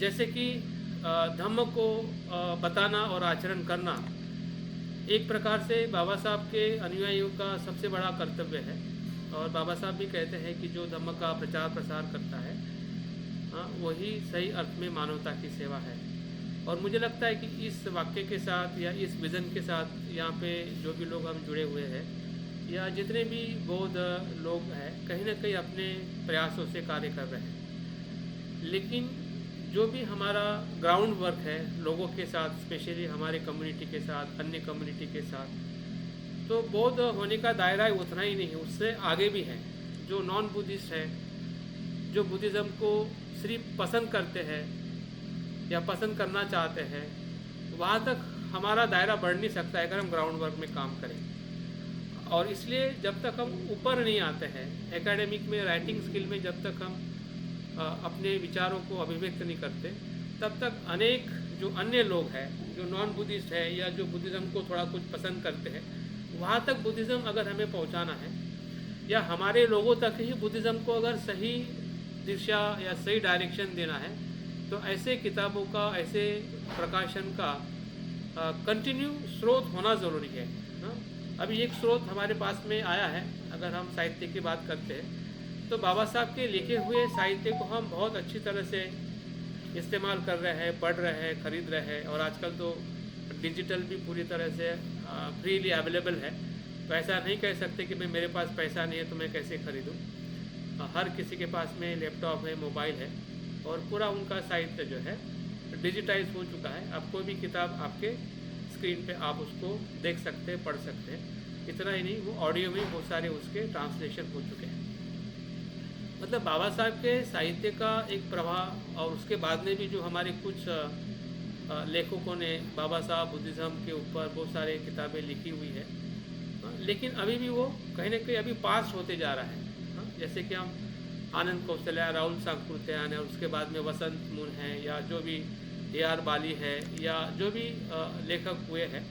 जैसे कि धम्म को बताना और आचरण करना एक प्रकार से बाबा साहब के अनुयायियों का सबसे बड़ा कर्तव्य है। और बाबा साहब भी कहते हैं कि जो धम्म का प्रचार प्रसार करता है, हाँ, वही सही अर्थ में मानवता की सेवा है। और मुझे लगता है कि इस वाक्य के साथ या इस विज़न के साथ यहाँ पे जो भी लोग हम जुड़े हुए हैं या जितने भी बौद्ध लोग हैं, कहीं ना कहीं अपने प्रयासों से कार्य कर रहे हैं। लेकिन जो भी हमारा ग्राउंड वर्क है लोगों के साथ, स्पेशली हमारे कम्युनिटी के साथ, अन्य कम्युनिटी के साथ, तो बौद्ध होने का दायरा उतना ही नहीं है, उससे आगे भी है। जो नॉन बुद्धिस्ट है, जो बुद्धिज़्म को सिर्फ पसंद करते हैं या पसंद करना चाहते हैं, वहाँ तक हमारा दायरा बढ़ नहीं सकता है अगर हम ग्राउंड वर्क में काम करें। और इसलिए जब तक हम ऊपर नहीं आते हैं एकेडमिक में, राइटिंग स्किल में, जब तक हम अपने विचारों को अभिव्यक्त नहीं करते, तब तक अनेक जो अन्य लोग हैं, जो नॉन बुद्धिस्ट है या जो बुद्धिज़्म को थोड़ा कुछ पसंद करते हैं, वहाँ तक बुद्धिज़्म अगर हमें पहुँचाना है या हमारे लोगों तक ही बुद्धिज़्म को अगर सही दिशा या सही डायरेक्शन देना है, तो ऐसे किताबों का, ऐसे प्रकाशन का कंटिन्यू स्रोत होना ज़रूरी है। हाँ? अभी एक स्रोत हमारे पास में आया है, अगर हम साहित्य की बात करते हैं तो बाबा साहब के लिखे हुए साहित्य को हम बहुत अच्छी तरह से इस्तेमाल कर रहे हैं, पढ़ रहे हैं, खरीद रहे हैं। और आजकल तो डिजिटल भी पूरी तरह से फ्रीली अवेलेबल है, तो ऐसा नहीं कह सकते कि भाई मेरे पास पैसा नहीं है तो मैं कैसे खरीदूँ। हर किसी के पास में लैपटॉप है, मोबाइल है, और पूरा उनका साहित्य जो है डिजिटाइज हो चुका है। अब कोई भी किताब आपके स्क्रीन पे आप उसको देख सकते हैं, पढ़ सकते हैं। इतना ही नहीं, वो ऑडियो में बहुत सारे उसके ट्रांसलेशन हो चुके हैं। मतलब बाबा साहब के साहित्य का एक प्रभाव, और उसके बाद में भी जो हमारे कुछ लेखकों ने बाबा साहब बुद्धिज़्म के ऊपर बहुत सारे किताबें लिखी हुई है, लेकिन अभी भी वो कहीं ना कहीं अभी पास होते जा रहा है। जैसे कि हम आनंद कौशल्या, राहुल सांकृत्यायन है, और उसके बाद में वसंत मून है, या जो भी AR बाली है, या जो भी लेखक हुए हैं,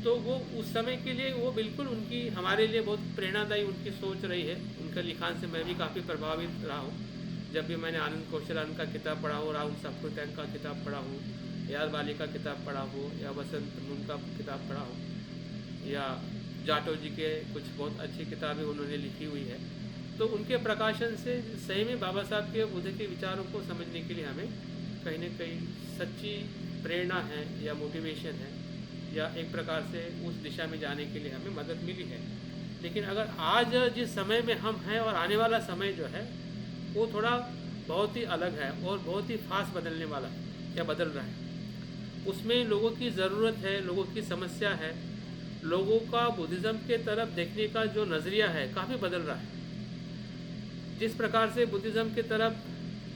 तो वो उस समय के लिए वो बिल्कुल उनकी हमारे लिए बहुत प्रेरणादायी उनकी सोच रही है। उनका लिखान से मैं भी काफ़ी प्रभावित रहा हूँ। जब भी मैंने आनंद कौशल्यान का किताब पढ़ा हो, राहुल सांकृत्यायन का किताब पढ़ा हो, AR बाली का किताब पढ़ा हो, या वसंत मून का किताब पढ़ा हो, या जाटो जी के कुछ बहुत अच्छी किताबें उन्होंने लिखी हुई है, तो उनके प्रकाशन से सही में बाबा साहब के बुद्ध के विचारों को समझने के लिए हमें कहीं ना कहीं सच्ची प्रेरणा है या मोटिवेशन है, या एक प्रकार से उस दिशा में जाने के लिए हमें मदद मिली है। लेकिन अगर आज जिस समय में हम हैं और आने वाला समय जो है वो थोड़ा बहुत ही अलग है और बहुत ही फास्ट बदलने वाला है या बदल रहा है। उसमें लोगों की ज़रूरत है, लोगों की समस्या है, लोगों का बुद्धिज़्म के तरफ देखने का जो नज़रिया है काफ़ी बदल रहा है। जिस प्रकार से बुद्धिज़्म की तरफ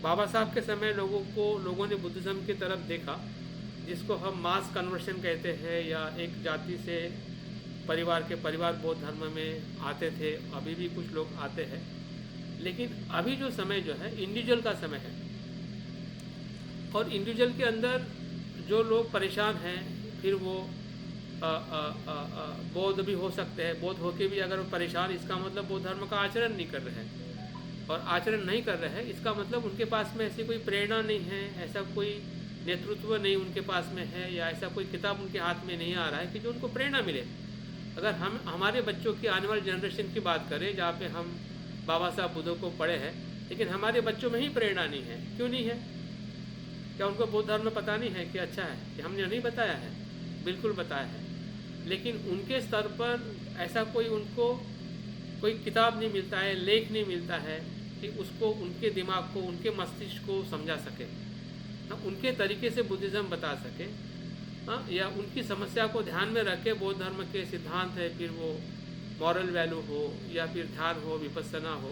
बाबा साहब के समय लोगों ने बुद्धिज़्म की तरफ देखा, जिसको हम मास कन्वर्शन कहते हैं, या एक जाति से परिवार बौद्ध धर्म में आते थे, अभी भी कुछ लोग आते हैं। लेकिन अभी जो समय जो है इंडिविजुअल का समय है, और इंडिविजुअल के अंदर जो लोग परेशान हैं, फिर वो बौद्ध भी हो सकते हैं। बौद्ध होके भी अगर वो परेशान, इसका मतलब बौद्ध धर्म का आचरण नहीं कर रहे हैं, और आचरण नहीं कर रहे हैं इसका मतलब उनके पास में ऐसी कोई प्रेरणा नहीं है, ऐसा कोई नेतृत्व नहीं उनके पास में है, या ऐसा कोई किताब उनके हाथ में नहीं आ रहा है कि जो उनको प्रेरणा मिले। अगर हम हमारे बच्चों की, आने वाली जनरेशन की बात करें, जहाँ पे हम बाबा साहब बुद्ध को पढ़े हैं, लेकिन हमारे बच्चों में ही प्रेरणा नहीं है, क्यों नहीं है? क्या उनको बौद्ध धर्म पता नहीं है कि अच्छा है? कि हमने नहीं बताया है? बिल्कुल बताया है, लेकिन उनके स्तर पर ऐसा कोई उनको कोई किताब नहीं मिलता है, लेख नहीं मिलता है कि उसको, उनके दिमाग को, उनके मस्तिष्क को समझा सके, उनके तरीके से बुद्धिज़्म बता सके, या उनकी समस्या को ध्यान में रख के बौद्ध धर्म के सिद्धांत है, फिर वो मॉरल वैल्यू हो या फिर ध्यान हो, विपस्सना हो।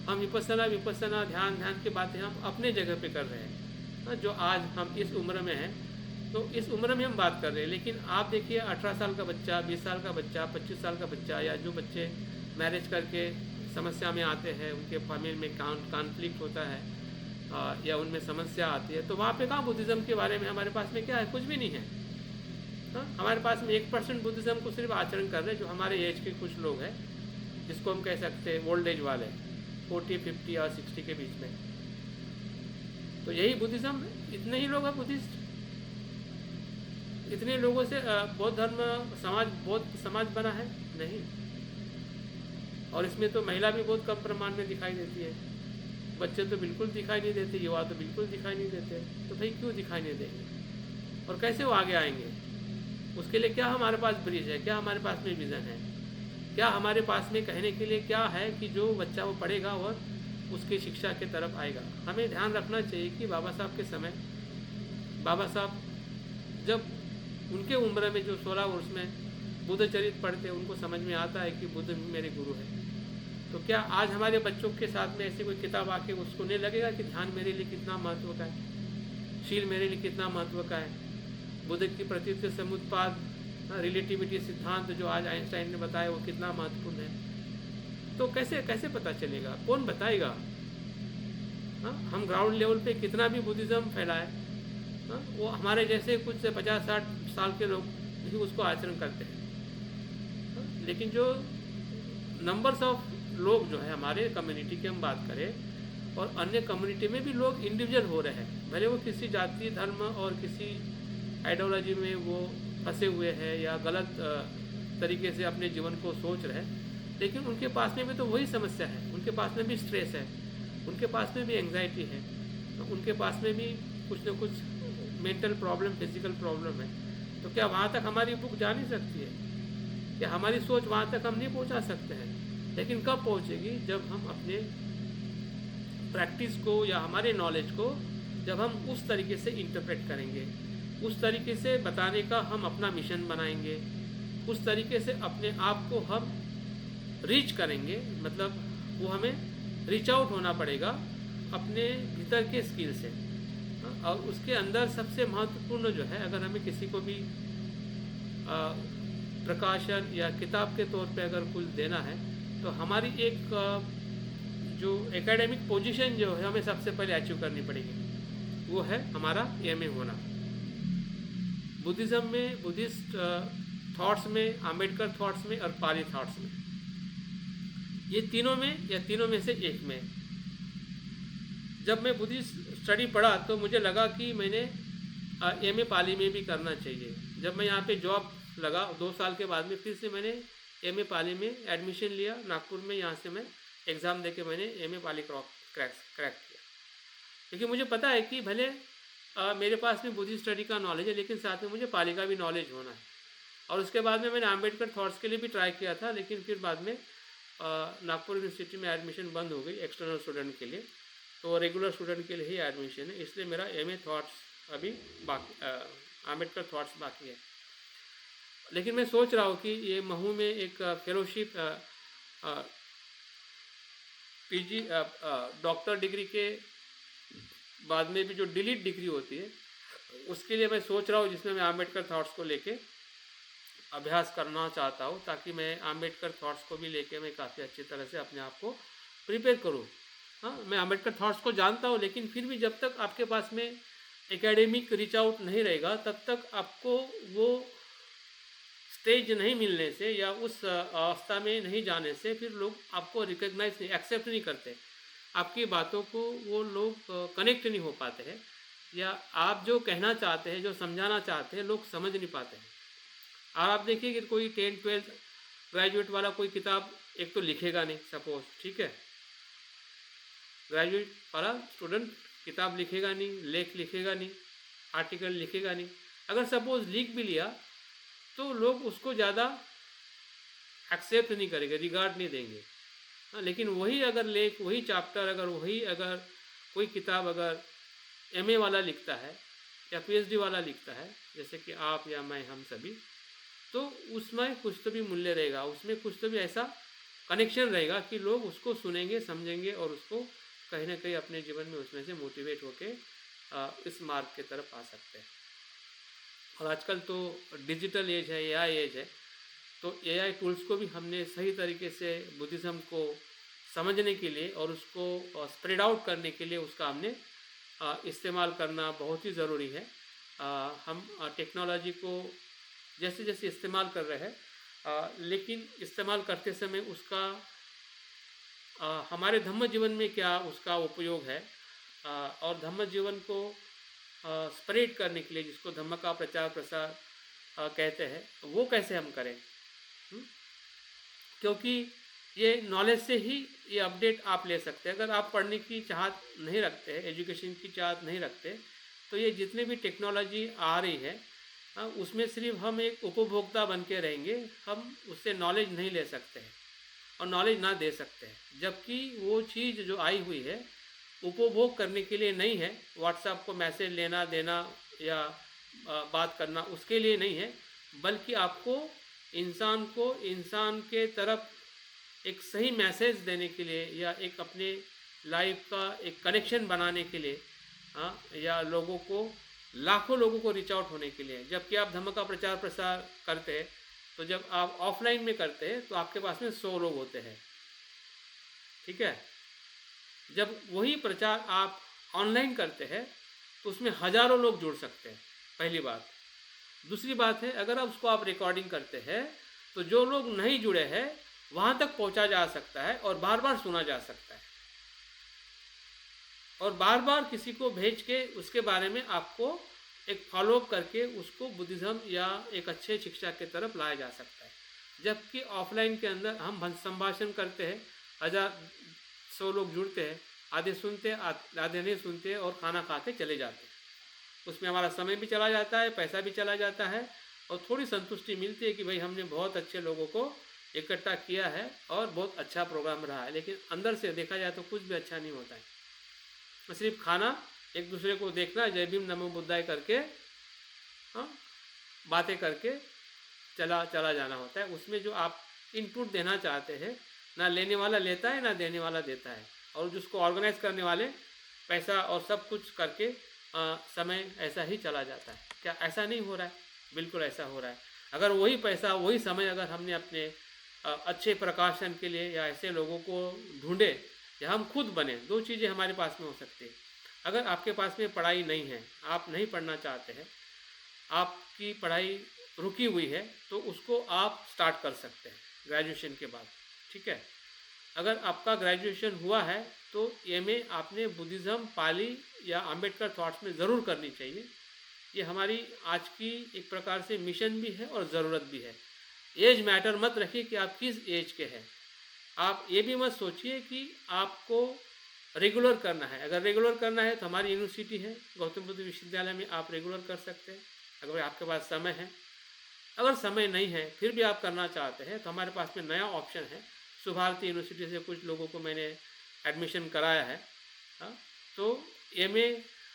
हम विपस्सना ध्यान की बातें हम अपने जगह पे कर रहे हैं, जो आज हम इस उम्र में हैं, तो इस उम्र में हम बात कर रहे हैं। लेकिन आप देखिए 18 साल का बच्चा, 20 साल का बच्चा, 25 साल का बच्चा, या जो बच्चे मैरिज करके समस्या में आते हैं, उनके फैमिली में कॉन्फ्लिक्ट होता है, या उनमें समस्या आती है, तो वहाँ पे कहाँ बुद्धिज़्म के बारे में हमारे पास में क्या है? कुछ भी नहीं है। हमारे पास में 1% बुद्धिज़्म को सिर्फ आचरण कर रहे हैं, जो हमारे एज के कुछ लोग हैं, जिसको हम कह सकते हैं ओल्ड एज वाले, 40, 50 और 60 के बीच में। तो यही बुद्धिज़्म है, इतने ही लोग हैं बुद्धिस्ट। इतने लोगों से बौद्ध धर्म बौद्ध समाज बना है? नहीं। और इसमें तो महिला भी बहुत कम प्रमाण में दिखाई देती है, बच्चे तो बिल्कुल दिखाई नहीं देते, युवा तो बिल्कुल दिखाई नहीं देते। तो भाई क्यों दिखाई नहीं देंगे और कैसे वो आगे आएंगे? उसके लिए क्या हमारे पास ब्रिज है, क्या हमारे पास में विज़न है, क्या हमारे पास में कहने के लिए क्या है कि जो बच्चा वो पढ़ेगा और उसकी शिक्षा के तरफ आएगा। हमें ध्यान रखना चाहिए कि बाबा साहब के समय, बाबा साहब जब उनके उम्र में जो 16 वर्ष में बुद्ध चरित्र पढ़ते, उनको समझ में आता है कि बुद्ध मेरे गुरु है। तो क्या आज हमारे बच्चों के साथ में ऐसी कोई किताब आके उसको नहीं लगेगा कि ध्यान मेरे लिए कितना महत्व का है, शील मेरे लिए कितना महत्व का है, बुद्ध की प्रतीत समुत्पाद रिलेटिविटी सिद्धांत जो आज आइंस्टाइन ने बताया वो कितना महत्वपूर्ण है। तो कैसे कैसे पता चलेगा, कौन बताएगा? हम ग्राउंड लेवल पे कितना भी बुद्धिज़्म फैलाए, वो हमारे जैसे कुछ 50-60 साल के लोग ही उसको आचरण करते हैं। लेकिन जो नंबर्स ऑफ लोग जो है हमारे कम्युनिटी की हम बात करें, और अन्य कम्युनिटी में भी लोग इंडिविजुअल हो रहे हैं, भले वो किसी जाति धर्म और किसी आइडियोलॉजी में वो फंसे हुए हैं या गलत तरीके से अपने जीवन को सोच रहे हैं, लेकिन उनके पास में भी तो वही समस्या है, उनके पास में भी स्ट्रेस है, उनके पास में भी एंग्जाइटी है, उनके पास में भी कुछ न कुछ मेंटल प्रॉब्लम, फिजिकल प्रॉब्लम है। तो क्या वहाँ तक हमारी बुक जा नहीं सकती है? क्या हमारी सोच वहाँ तक हम नहीं पहुँचा सकते हैं? लेकिन कब पहुँचेगी? जब हम अपने प्रैक्टिस को या हमारे नॉलेज को जब हम उस तरीके से इंटरप्रेट करेंगे, उस तरीके से बताने का हम अपना मिशन बनाएंगे, उस तरीके से अपने आप को हम रीच करेंगे। मतलब वो हमें रीच आउट होना पड़ेगा अपने भीतर के स्किल से। और उसके अंदर सबसे महत्वपूर्ण जो है, अगर हमें किसी को भी प्रकाशन या किताब के तौर पे अगर कुछ देना है, तो हमारी एक जो एकेडमिक पोजीशन जो है हमें सबसे पहले अचीव करनी पड़ेगी, वो है हमारा एमए होना। बुद्धिज़्म में, बुद्धिस्ट थॉट्स में, आम्बेडकर थॉट्स में और पाली थॉट्स में, ये तीनों में या तीनों में से एक में, जब मैं बुद्धिस्ट स्टडी पढ़ा तो मुझे लगा कि मैंने एमए पाली में भी करना चाहिए। जब मैं यहाँ पे जॉब लगा 2 साल के बाद में, फिर से मैंने एमए पाली में एडमिशन लिया नागपुर में। यहाँ से मैं एग्ज़ाम देके मैंने एमए पाली क्रैक किया, क्योंकि मुझे पता है कि भले मेरे पास में बुद्धिस्ट स्टडी का नॉलेज है, लेकिन साथ में मुझे पाली का भी नॉलेज होना है। और उसके बाद में मैंने आम्बेडकर थॉट्स के लिए भी ट्राई किया था, लेकिन फिर बाद में नागपुर यूनिवर्सिटी में एडमिशन बंद हो गई एक्सटर्नल स्टूडेंट के लिए, तो रेगुलर स्टूडेंट के लिए ही एडमिशन है। इसलिए मेरा एमए थॉट्स अभी बाकी, आम्बेडकर थॉट्स बाकी है। लेकिन मैं सोच रहा हूँ कि ये महू में एक फेलोशिप पीजी डॉक्टर डिग्री के बाद में भी जो डिलीट डिग्री होती है, उसके लिए मैं सोच रहा हूँ, जिसमें मैं आम्बेडकर थॉट्स को लेके अभ्यास करना चाहता हूँ, ताकि मैं आम्बेडकर थॉट्स को भी लेके मैं काफ़ी अच्छी तरह से अपने आप को प्रिपेयर करूँ। हाँ, मैं आम्बेडकर थॉट्स को जानता हूँ, लेकिन फिर भी जब तक आपके पास में एकेडमिक रीच आउट नहीं रहेगा, तब तक आपको वो स्टेज नहीं मिलने से या उस अवस्था में नहीं जाने से फिर लोग आपको रिकग्नाइज नहीं, एक्सेप्ट नहीं करते, आपकी बातों को वो लोग कनेक्ट नहीं हो पाते हैं, या आप जो कहना चाहते हैं, जो समझाना चाहते हैं, लोग समझ नहीं पाते हैं। और आप देखिए कि कोई 10-12 ग्रेजुएट वाला कोई किताब एक तो लिखेगा नहीं, सपोज, ठीक है, ग्रेजुएट वाला स्टूडेंट किताब लिखेगा नहीं, लेख लिखेगा नहीं, आर्टिकल लिखेगा नहीं। अगर सपोज लिख भी लिया तो लोग उसको ज़्यादा एक्सेप्ट नहीं करेंगे, रिगार्ड नहीं देंगे। हाँ, लेकिन वही अगर लेख, वही चैप्टर, अगर कोई किताब अगर एमए वाला लिखता है या पीएचडी वाला लिखता है, जैसे कि आप या मैं, हम सभी, तो उसमें कुछ तो भी मूल्य रहेगा, उसमें कुछ तो भी ऐसा कनेक्शन रहेगा कि लोग उसको सुनेंगे, समझेंगे और उसको कहीं ना कहीं अपने जीवन में उसमें से मोटिवेट होके इस मार्ग के तरफ आ सकते हैं। और आजकल तो डिजिटल एज है, एआई एज है, तो एआई टूल्स को भी हमने सही तरीके से बुद्धिज़्म को समझने के लिए और उसको स्प्रेड आउट करने के लिए उसका हमने इस्तेमाल करना बहुत ही ज़रूरी है। हम टेक्नोलॉजी को जैसे जैसे इस्तेमाल कर रहे हैं, लेकिन इस्तेमाल करते समय उसका हमारे धम्म जीवन में क्या उसका उपयोग है, और धम्म जीवन को स्प्रेड करने के लिए, जिसको धम्म का प्रचार प्रसार कहते हैं, तो वो कैसे हम करें? हुँ? क्योंकि ये नॉलेज से ही ये अपडेट आप ले सकते हैं। अगर आप पढ़ने की चाहत नहीं रखते हैं, एजुकेशन की चाहत नहीं रखते, तो ये जितने भी टेक्नोलॉजी आ रही है, उसमें सिर्फ हम एक उपभोक्ता बन के रहेंगे, हम उससे नॉलेज नहीं ले सकते हैं और नॉलेज ना दे सकते हैं। जबकि वो चीज़ जो आई हुई है, उपभोग करने के लिए नहीं है, व्हाट्सएप को मैसेज लेना देना या बात करना उसके लिए नहीं है, बल्कि आपको इंसान को इंसान के तरफ एक सही मैसेज देने के लिए या एक अपने लाइफ का एक कनेक्शन बनाने के लिए, या लोगों को, लाखों लोगों को रीच आउट होने के लिए। जबकि आप धम्म का प्रचार प्रसार करते हैं, तो जब आप ऑफलाइन में करते हैं तो आपके पास में 100 लोग होते हैं, ठीक है। जब वही प्रचार आप ऑनलाइन करते हैं तो उसमें हज़ारों लोग जुड़ सकते हैं, पहली बात। दूसरी बात है, अगर आप उसको आप रिकॉर्डिंग करते हैं तो जो लोग नहीं जुड़े हैं वहाँ तक पहुँचा जा सकता है और बार बार सुना जा सकता है, और बार बार किसी को भेज के उसके बारे में आपको एक फॉलोअप करके उसको बुद्धिज़्म या एक अच्छे शिक्षा की तरफ लाया जा सकता है। जबकि ऑफलाइन के अंदर हम संभाषण करते हैं, 100 लोग जुड़ते हैं, आधे सुनते हैं, आधे नहीं सुनते और खाना खा के चले जाते हैं। उसमें हमारा समय भी चला जाता है, पैसा भी चला जाता है, और थोड़ी संतुष्टि मिलती है कि भाई हमने बहुत अच्छे लोगों को इकट्ठा किया है और बहुत अच्छा प्रोग्राम रहा है। लेकिन अंदर से देखा जाए तो कुछ भी अच्छा नहीं होता है। सिर्फ खाना, एक दूसरे को देखना, जय भीम नमो बुद्धाय करके, हाँ, बातें करके चला जाना होता है। उसमें जो आप इनपुट देना चाहते हैं, ना लेने वाला लेता है ना देने वाला देता है, और जिसको ऑर्गेनाइज करने वाले पैसा और सब कुछ करके समय ऐसा ही चला जाता है। क्या ऐसा नहीं हो रहा है? बिल्कुल ऐसा हो रहा है। अगर वही पैसा वही समय अगर हमने अपने अच्छे प्रकाशन के लिए या ऐसे लोगों को ढूंढे या हम खुद बने, दो चीज़ें हमारे पास में हो सकती है। अगर आपके पास में पढ़ाई नहीं है, आप नहीं पढ़ना चाहते हैं, आपकी पढ़ाई रुकी हुई है, तो उसको आप स्टार्ट कर सकते हैं ग्रेजुएशन के बाद, ठीक है। अगर आपका ग्रेजुएशन हुआ है तो एमए आपने बुद्धिज़्म, पाली या अंबेडकर थॉट्स में ज़रूर करनी चाहिए। ये हमारी आज की एक प्रकार से मिशन भी है और ज़रूरत भी है। एज मैटर मत रखिए कि आप किस एज के हैं। आप ये भी मत सोचिए कि आपको रेगुलर करना है। अगर रेगुलर करना है तो हमारी यूनिवर्सिटी है, गौतम बुद्ध विश्वविद्यालय में आप रेगुलर कर सकते हैं, अगर आपके पास समय है। अगर समय नहीं है फिर भी आप करना चाहते हैं तो हमारे पास में नया ऑप्शन है। सुभारती यूनिवर्सिटी से कुछ लोगों को मैंने एडमिशन कराया है, हाँ। तो एमए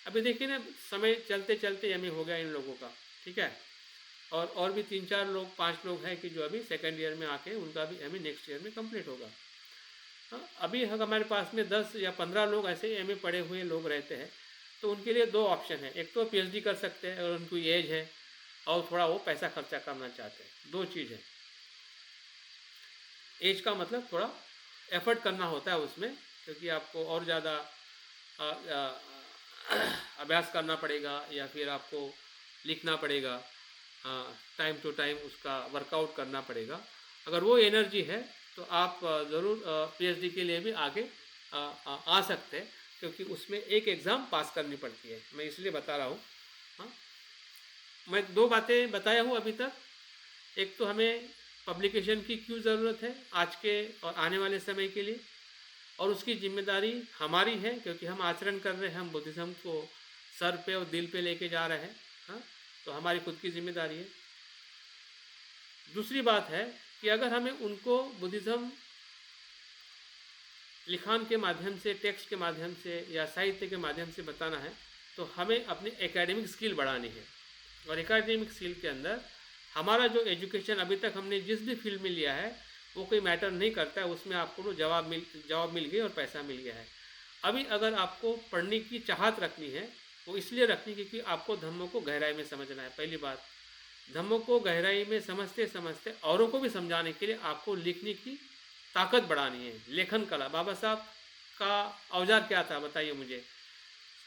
अभी देखिए ना, समय चलते चलते एमए हो गया इन लोगों का, ठीक है। और भी 3-4 लोग 5 लोग हैं कि जो अभी सेकेंड ईयर में आके उनका भी एमए नेक्स्ट ईयर में कंप्लीट होगा, हाँ। अभी हमारे पास में 10 या 15 लोग ऐसे एमए पढ़े हुए लोग रहते हैं, तो उनके लिए 2 ऑप्शन है। एक तो पीएचडी कर सकते हैं अगर उनकी एज है और थोड़ा वो पैसा खर्चा करना चाहते हैं। 2 चीज़ है। एज का मतलब थोड़ा एफर्ट करना होता है उसमें, क्योंकि आपको और ज़्यादा अभ्यास करना पड़ेगा या फिर आपको लिखना पड़ेगा, टाइम टू टाइम उसका वर्कआउट करना पड़ेगा। अगर वो एनर्जी है तो आप ज़रूर पीएचडी के लिए भी आगे आ सकते हैं, क्योंकि उसमें एक एग्ज़ाम पास करनी पड़ती है। मैं इसलिए बता रहा हूँ, हाँ। मैं 2 बातें बताया हूँ अभी तक। एक तो हमें पब्लिकेशन की क्यों ज़रूरत है आज के और आने वाले समय के लिए, और उसकी जिम्मेदारी हमारी है क्योंकि हम आचरण कर रहे हैं, हम बुद्धिज़्म को सर पे और दिल पे लेके जा रहे हैं, हाँ। तो हमारी खुद की जिम्मेदारी है। दूसरी बात है कि अगर हमें उनको बुद्धिज़्म लिखान के माध्यम से, टेक्स्ट के माध्यम से या साहित्य के माध्यम से बताना है, तो हमें अपनी एकेडमिक स्किल बढ़ानी है। और एकेडमिक स्किल के अंदर हमारा जो एजुकेशन अभी तक हमने जिस भी फील्ड में लिया है वो कोई मैटर नहीं करता है, उसमें आपको तो जवाब मिल गई और पैसा मिल गया है। अभी अगर आपको पढ़ने की चाहत रखनी है, वो इसलिए रखनी क्योंकि आपको धम्मों को गहराई में समझना है। पहली बात, धम्मों को गहराई में समझते समझते औरों को भी समझाने के लिए आपको लिखने की ताकत बढ़ानी है। लेखन कला, बाबा साहब का औजार क्या था बताइए मुझे।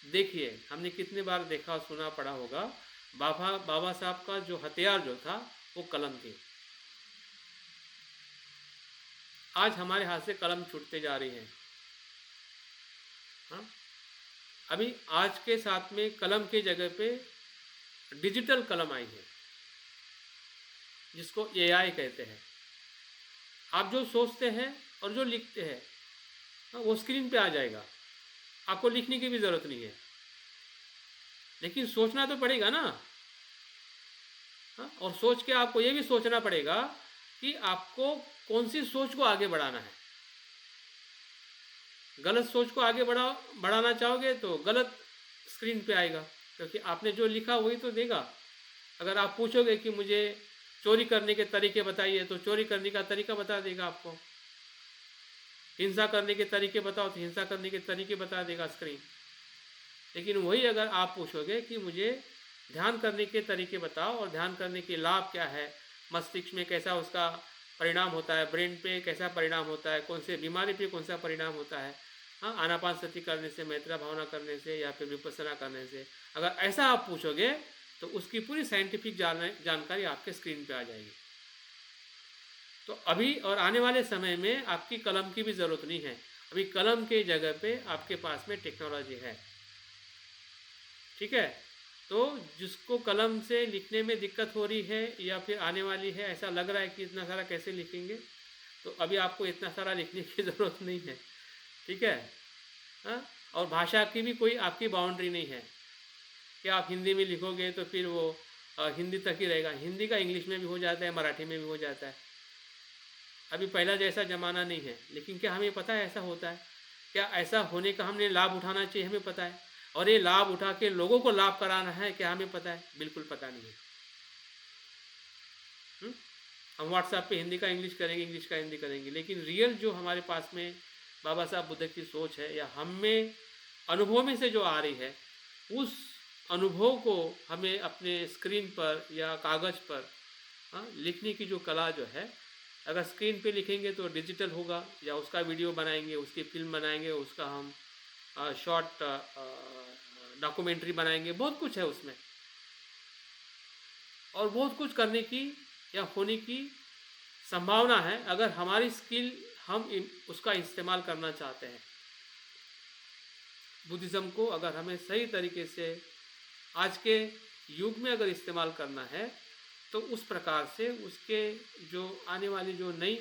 देखिए हमने कितने बार देखा, सुना, पढ़ा होगा, बाबा साहब का जो हथियार जो था वो कलम थी। आज हमारे हाथ से कलम छूटते जा रही है, हाँ। अभी आज के साथ में कलम के जगह पे डिजिटल कलम आई है, जिसको एआई कहते हैं। आप जो सोचते हैं और जो लिखते हैं, वो स्क्रीन पे आ जाएगा, आपको लिखने की भी ज़रूरत नहीं है। लेकिन सोचना तो पड़ेगा ना। हाँ, और सोच के आपको ये भी सोचना पड़ेगा कि आपको कौन सी सोच को आगे बढ़ाना है। गलत सोच को आगे बढ़ाना चाहोगे तो गलत स्क्रीन पे आएगा, क्योंकि आपने जो लिखा वही तो देगा। अगर आप पूछोगे कि मुझे चोरी करने के तरीके बताइए, तो चोरी करने का तरीका बता देगा आपको। हिंसा करने के तरीके बताओ तो हिंसा करने के तरीके बता देगा स्क्रीन। लेकिन वही अगर आप पूछोगे कि मुझे ध्यान करने के तरीके बताओ और ध्यान करने के लाभ क्या है, मस्तिष्क में कैसा उसका परिणाम होता है, ब्रेन पे कैसा परिणाम होता है, कौन से बीमारी पे कौन सा परिणाम होता है, हाँ, आनापानसति करने से, मैत्रा भावना करने से या फिर विपස්සना करने से, अगर ऐसा आप पूछोगे तो उसकी पूरी साइंटिफिक जानकारी आपके स्क्रीन पे आ जाएगी। तो अभी और आने वाले समय में आपकी कलम की भी ज़रूरत नहीं है। अभी कलम के जगह पे आपके पास में टेक्नोलॉजी है, ठीक है। तो जिसको कलम से लिखने में दिक्कत हो रही है या फिर आने वाली है, ऐसा लग रहा है कि इतना सारा कैसे लिखेंगे, तो अभी आपको इतना सारा लिखने की ज़रूरत नहीं है, ठीक है। हाँ, और भाषा की भी कोई आपकी बाउंड्री नहीं है कि आप हिंदी में लिखोगे तो फिर वो हिंदी तक ही रहेगा। हिंदी का इंग्लिश में भी हो जाता है, मराठी में भी हो जाता है। अभी पहला जैसा ज़माना नहीं है, लेकिन क्या हमें पता है ऐसा होता है? क्या ऐसा होने का हमने लाभ उठाना चाहिए, हमें पता है। और ये लाभ उठा के लोगों को लाभ कराना है, क्या हमें पता है? बिल्कुल पता नहीं है। हम व्हाट्सएप पे हिंदी का इंग्लिश करेंगे, इंग्लिश का हिंदी करेंगे, लेकिन रियल जो हमारे पास में बाबा साहब बुद्ध की सोच है या हम में अनुभव में से जो आ रही है, उस अनुभव को हमें अपने स्क्रीन पर या कागज़ पर लिखने की जो कला जो है, अगर स्क्रीन पे लिखेंगे तो डिजिटल होगा, या उसका वीडियो बनाएंगे, उसकी फिल्म बनाएंगे, उसका हम शॉर्ट डॉक्यूमेंट्री बनाएंगे, बहुत कुछ है उसमें और बहुत कुछ करने की या होने की संभावना है, अगर हमारी स्किल हम उसका इस्तेमाल करना चाहते हैं। बुद्धिज़्म को अगर हमें सही तरीके से आज के युग में अगर इस्तेमाल करना है, तो उस प्रकार से उसके जो आने वाली जो नई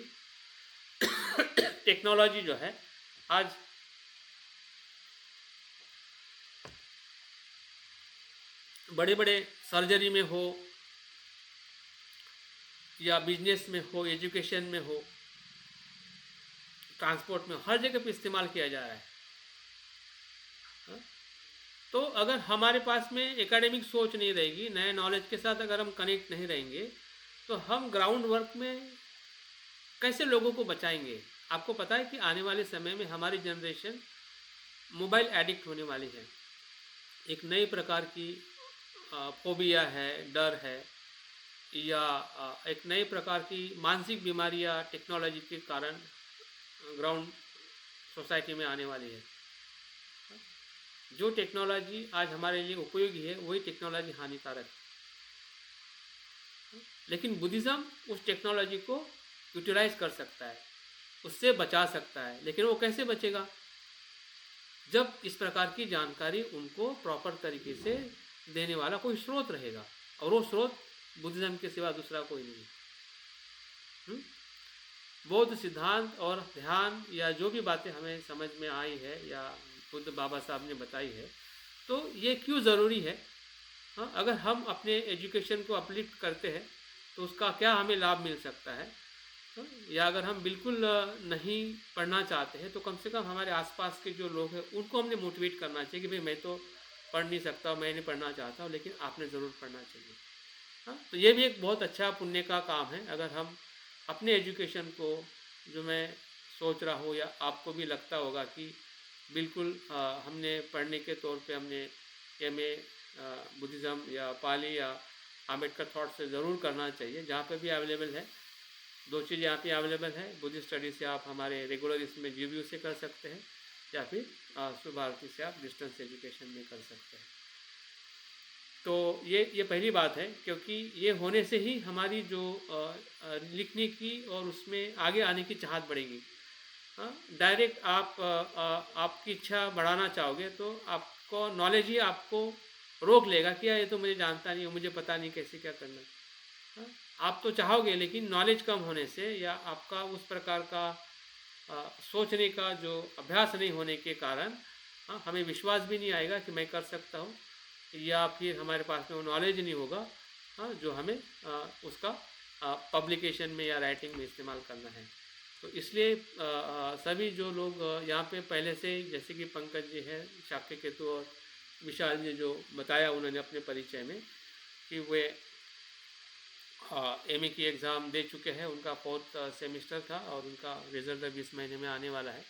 टेक्नोलॉजी जो है, आज बड़े बड़े सर्जरी में हो या बिजनेस में हो, एजुकेशन में हो, ट्रांसपोर्ट में, हर जगह पे इस्तेमाल किया जा रहा है। तो अगर हमारे पास में एकेडमिक सोच नहीं रहेगी, नए नॉलेज के साथ अगर हम कनेक्ट नहीं रहेंगे, तो हम ग्राउंड वर्क में कैसे लोगों को बचाएंगे? आपको पता है कि आने वाले समय में हमारी जनरेशन मोबाइल एडिक्ट होने वाली है। एक नई प्रकार की फोबिया है, डर है, या एक नए प्रकार की मानसिक बीमारियां टेक्नोलॉजी के कारण ग्राउंड सोसाइटी में आने वाली है। जो टेक्नोलॉजी आज हमारे लिए उपयोगी है, वही टेक्नोलॉजी हानिकारक है। लेकिन बुद्धिज़्म उस टेक्नोलॉजी को यूटिलाइज कर सकता है, उससे बचा सकता है। लेकिन वो कैसे बचेगा? जब इस प्रकार की जानकारी उनको प्रॉपर तरीके से देने वाला कोई स्रोत रहेगा, और वो स्रोत बुद्धिज़्म के सिवा दूसरा कोई नहीं। बौद्ध सिद्धांत और ध्यान या जो भी बातें हमें समझ में आई है या खुद बाबा साहब ने बताई है, तो ये क्यों ज़रूरी है। हाँ, अगर हम अपने एजुकेशन को अपलिफ्ट करते हैं तो उसका क्या हमें लाभ मिल सकता है, या अगर हम बिल्कुल नहीं पढ़ना चाहते हैं, तो कम से कम हमारे आसपास के जो लोग हैं उनको हमने मोटिवेट करना चाहिए कि भाई मैं तो पढ़ नहीं सकता, मैं नहीं पढ़ना चाहता हूँ, लेकिन आपने ज़रूर पढ़ना चाहिए। हाँ, तो ये भी एक बहुत अच्छा पुण्य का काम है। अगर हम अपने एजुकेशन को, जो मैं सोच रहा हूँ या आपको भी लगता होगा कि बिल्कुल हमने पढ़ने के तौर पे हमने एमए बुद्धिज़्म या पाली या आम्बेडकर थॉट से ज़रूर करना चाहिए, जहाँ पे भी अवेलेबल है। दो चीज़ यहाँ पे अवेलेबल है, बुद्धिस्ट स्टडी से आप हमारे रेगुलर इसमें जीबीयू से कर सकते हैं, या फिर सुभारती से आप डिस्टेंस एजुकेशन में कर सकते हैं। तो ये पहली बात है, क्योंकि ये होने से ही हमारी जो लिखने की और उसमें आगे आने की चाहत बढ़ेगी। हाँ, डायरेक्ट आप आपकी इच्छा बढ़ाना चाहोगे तो आपको नॉलेज ही आपको रोक लेगा कि यार ये तो मुझे जानता नहीं है, मुझे पता नहीं कैसे क्या करना है। हाँ, आप तो चाहोगे लेकिन नॉलेज कम होने से या आपका उस प्रकार का सोचने का जो अभ्यास नहीं होने के कारण हाँ, हमें विश्वास भी नहीं आएगा कि मैं कर सकता हूँ या फिर हमारे पास में वो नॉलेज नहीं होगा हाँ, जो हमें उसका पब्लिकेशन में या राइटिंग में इस्तेमाल करना है। तो इसलिए सभी जो लोग यहाँ पे पहले से ही जैसे कि पंकज जी हैं, शाक्य केतु और विशाल जी जो बताया उन्होंने अपने परिचय में कि वे एमए की एग्ज़ाम दे चुके हैं, उनका 4th सेमिस्टर था और उनका रिज़ल्ट 20 महीने में आने वाला है।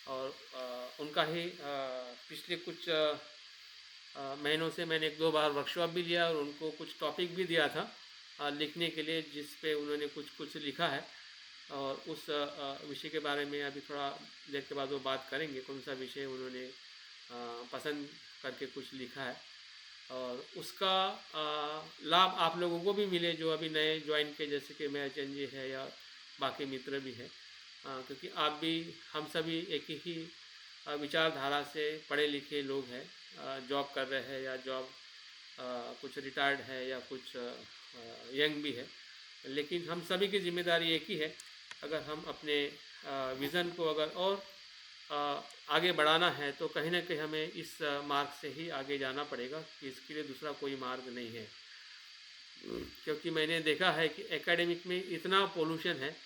और उनका ही पिछले कुछ महीनों से मैंने 1-2 बार वर्कशॉप भी लिया और उनको कुछ टॉपिक भी दिया था लिखने के लिए, जिस पे उन्होंने कुछ कुछ लिखा है। और उस विषय के बारे में अभी थोड़ा देर के बाद वो बात करेंगे, कौन सा विषय उन्होंने पसंद करके कुछ लिखा है और उसका लाभ आप लोगों को भी मिले जो अभी नए ज्वाइन के, जैसे कि महचंद जी है या बाकी मित्र भी है। क्योंकि आप भी, हम सभी एक ही विचारधारा से पढ़े लिखे लोग हैं, जॉब कर रहे हैं या जॉब कुछ रिटायर्ड है या कुछ यंग भी है, लेकिन हम सभी की जिम्मेदारी एक ही है। अगर हम अपने विज़न को अगर और आगे बढ़ाना है तो कहीं ना कहीं हमें इस मार्ग से ही आगे जाना पड़ेगा कि इसके लिए दूसरा कोई मार्ग नहीं है। क्योंकि मैंने देखा है कि एकेडमिक में इतना पोल्यूशन है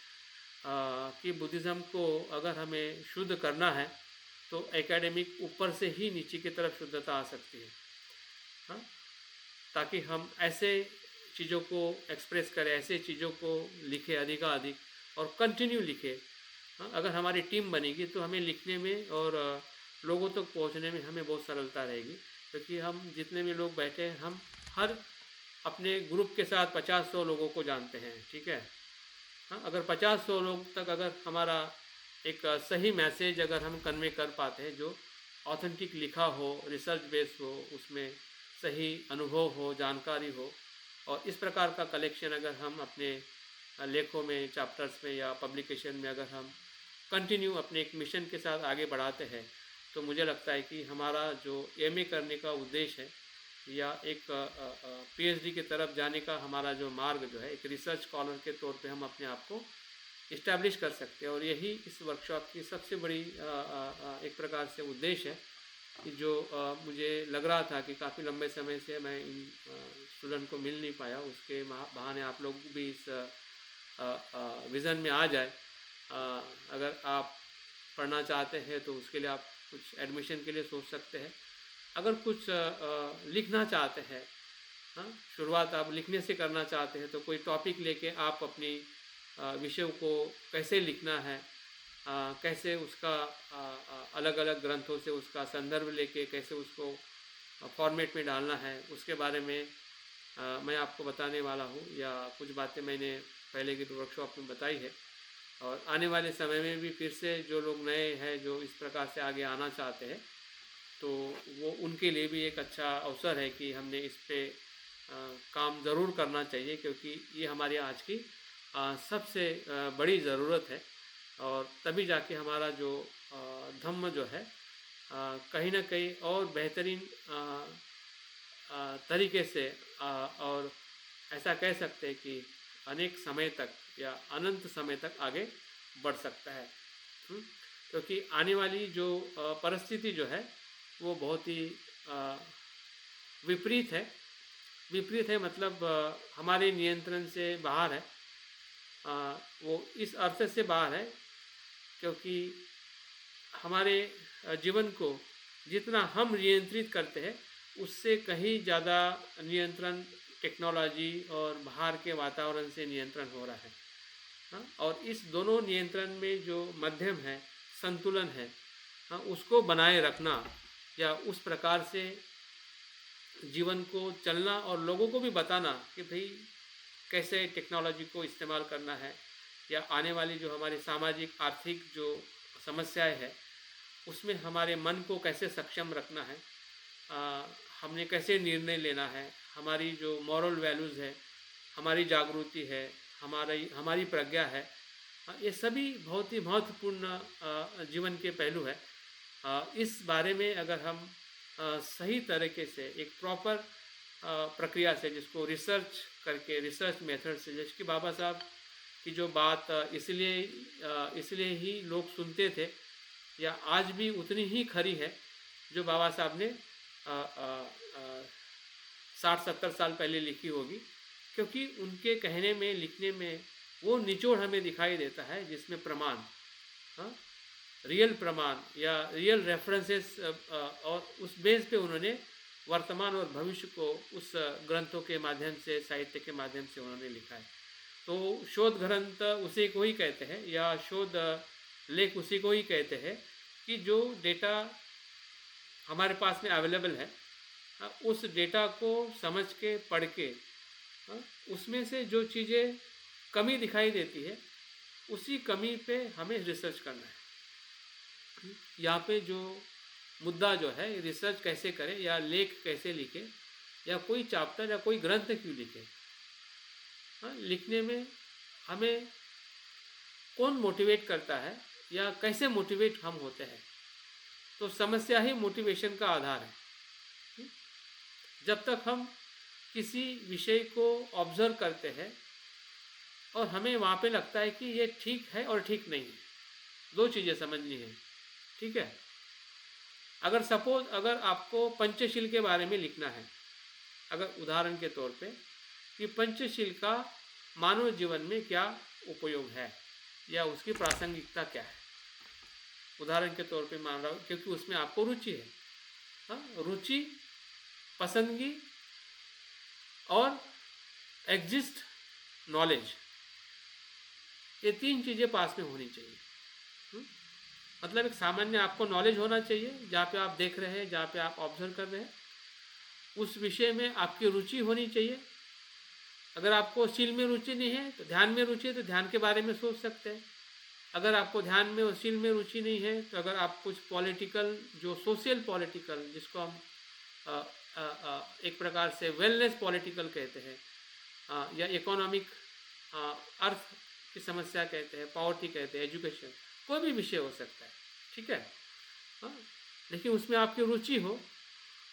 कि बुद्धिज़्म को अगर हमें शुद्ध करना है तो एकेडमिक ऊपर से ही नीचे की तरफ शुद्धता आ सकती है। हाँ, ताकि हम ऐसे चीज़ों को एक्सप्रेस करें, ऐसे चीज़ों को लिखें अधिकाधिक और कंटिन्यू लिखें। हाँ, अगर हमारी टीम बनेगी तो हमें लिखने में और लोगों तक पहुंचने में हमें बहुत सरलता रहेगी। क्योंकि हम जितने भी लोग बैठे हैं, हम हर अपने ग्रुप के साथ 50-100 लोगों को जानते हैं, ठीक है। हाँ, अगर 50-100 लोग तक अगर हमारा एक सही मैसेज अगर हम कन्वे कर पाते हैं, जो ऑथेंटिक लिखा हो, रिसर्च बेस हो, उसमें सही अनुभव हो, जानकारी हो, और इस प्रकार का कलेक्शन अगर हम अपने लेखों में, चैप्टर्स में या पब्लिकेशन में अगर हम कंटिन्यू अपने एक मिशन के साथ आगे बढ़ाते हैं, तो मुझे लगता है कि हमारा जो एमए करने का उद्देश्य है या एक पीएचडी की तरफ जाने का हमारा जो मार्ग जो है, एक रिसर्च स्कॉलर के तौर पे हम अपने आप को इस्टेब्लिश कर सकते हैं। और यही इस वर्कशॉप की सबसे बड़ी एक प्रकार से उद्देश्य है कि जो मुझे लग रहा था कि काफ़ी लंबे समय से मैं इन स्टूडेंट को मिल नहीं पाया, उसके बहाने आप लोग भी इस विज़न में आ जाए। अगर आप पढ़ना चाहते हैं तो उसके लिए आप कुछ एडमिशन के लिए सोच सकते हैं। अगर कुछ लिखना चाहते हैं, हाँ, शुरुआत आप लिखने से करना चाहते हैं तो कोई टॉपिक लेके आप अपनी विषय को कैसे लिखना है, कैसे उसका अलग अलग ग्रंथों से उसका संदर्भ लेके कैसे उसको फॉर्मेट में डालना है, उसके बारे में मैं आपको बताने वाला हूँ, या कुछ बातें मैंने पहले की वर्कशॉप में बताई है। और आने वाले समय में भी फिर से जो लोग नए हैं, जो इस प्रकार से आगे आना चाहते हैं, तो वो उनके लिए भी एक अच्छा अवसर है कि हमने इस पे काम ज़रूर करना चाहिए, क्योंकि ये हमारी आज की सबसे बड़ी ज़रूरत है। और तभी जाके हमारा जो धम्म जो है कहीं ना कहीं और बेहतरीन तरीके से और ऐसा कह सकते हैं कि अनेक समय तक या अनंत समय तक आगे बढ़ सकता है। क्योंकि आने वाली जो परिस्थिति जो है वो बहुत ही विपरीत है। विपरीत है मतलब हमारे नियंत्रण से बाहर है। वो इस अर्थ से बाहर है क्योंकि हमारे जीवन को जितना हम नियंत्रित करते हैं, उससे कहीं ज़्यादा नियंत्रण टेक्नोलॉजी और बाहर के वातावरण से नियंत्रण हो रहा है। हाँ, और इस दोनों नियंत्रण में जो मध्यम है, संतुलन है, हाँ, उसको बनाए रखना या उस प्रकार से जीवन को चलना और लोगों को भी बताना कि भाई कैसे टेक्नोलॉजी को इस्तेमाल करना है, या आने वाली जो हमारी सामाजिक आर्थिक जो समस्याएं है उसमें हमारे मन को कैसे सक्षम रखना है, हमने कैसे निर्णय लेना है, हमारी जो मॉरल वैल्यूज़ है, हमारी जागृति है, हमारी हमारी प्रज्ञा है, ये सभी बहुत ही महत्वपूर्ण जीवन के पहलू है। इस बारे में अगर हम सही तरीके से एक प्रॉपर प्रक्रिया से, जिसको रिसर्च करके, रिसर्च मेथड से, जैसे कि बाबा साहब की जो बात इसलिए ही लोग सुनते थे, या आज भी उतनी ही खरी है जो बाबा साहब ने 60-70 साल पहले लिखी होगी, क्योंकि उनके कहने में, लिखने में वो निचोड़ हमें दिखाई देता है जिसमें प्रमाण, हाँ, रियल प्रमाण या रियल रेफरेंसेस, और उस बेस पे उन्होंने वर्तमान और भविष्य को उस ग्रंथों के माध्यम से, साहित्य के माध्यम से उन्होंने लिखा है। तो शोध ग्रंथ उसी को ही कहते हैं, या शोध लेख उसी को ही कहते हैं कि जो डेटा हमारे पास में अवेलेबल है, उस डेटा को समझ के, पढ़ के, उसमें से जो चीज़ें कमी दिखाई देती है, उसी कमी पे हमें रिसर्च करना है। यहाँ पे जो मुद्दा जो है, रिसर्च कैसे करें या लेख कैसे लिखें या कोई चैप्टर या कोई ग्रंथ क्यों लिखें, लिखने में हमें कौन मोटिवेट करता है या कैसे मोटिवेट हम होते हैं। तो समस्या ही मोटिवेशन का आधार है। जब तक हम किसी विषय को ऑब्जर्व करते हैं और हमें वहाँ पे लगता है कि ये ठीक है और ठीक नहीं है, दो चीज़ें समझनी है, ठीक है। अगर आपको पंचशील के बारे में लिखना है, अगर उदाहरण के तौर पे कि पंचशील का मानव जीवन में क्या उपयोग है या उसकी प्रासंगिकता क्या है, उदाहरण के तौर पे मान रहा हूँ, क्योंकि उसमें आपको रुचि है। रुचि, पसंदगी और एग्जिस्ट नॉलेज, ये तीन चीज़ें पास में होनी चाहिए। मतलब एक सामान्य आपको नॉलेज होना चाहिए, जहाँ पे आप देख रहे हैं, जहाँ पे आप ऑब्जर्व कर रहे हैं, उस विषय में आपकी रुचि होनी चाहिए। अगर आपको शील में रुचि नहीं है तो ध्यान में रुचि है, तो ध्यान के बारे में सोच सकते हैं। अगर आपको ध्यान में और शील में रुचि नहीं है, तो अगर आप कुछ पॉलिटिकल, जो सोशल पॉलिटिकल, जिसको हम एक प्रकार से वेलनेस पॉलिटिकल कहते हैं, या इकोनॉमिक, अर्थ की समस्या कहते हैं, पॉवर्टी कहते हैं, एजुकेशन, कोई भी विषय हो सकता है, ठीक है। लेकिन उसमें आपकी रुचि हो,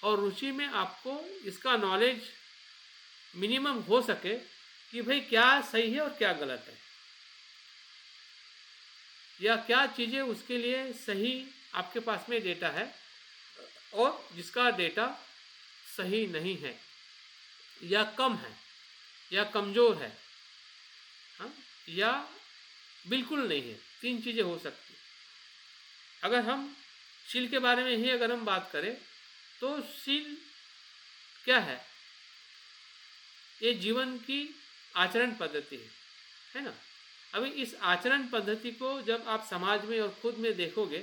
और रुचि में आपको इसका नॉलेज मिनिमम हो सके कि भाई क्या सही है और क्या गलत है, या क्या चीज़ें उसके लिए सही आपके पास में डेटा है और जिसका डेटा सही नहीं है या कम है या कमज़ोर है, या बिल्कुल नहीं है। तीन चीज़ें हो सकती। अगर हम शील के बारे में ही अगर हम बात करें, तो शील क्या है? ये जीवन की आचरण पद्धति है ना। अभी इस आचरण पद्धति को जब आप समाज में और खुद में देखोगे,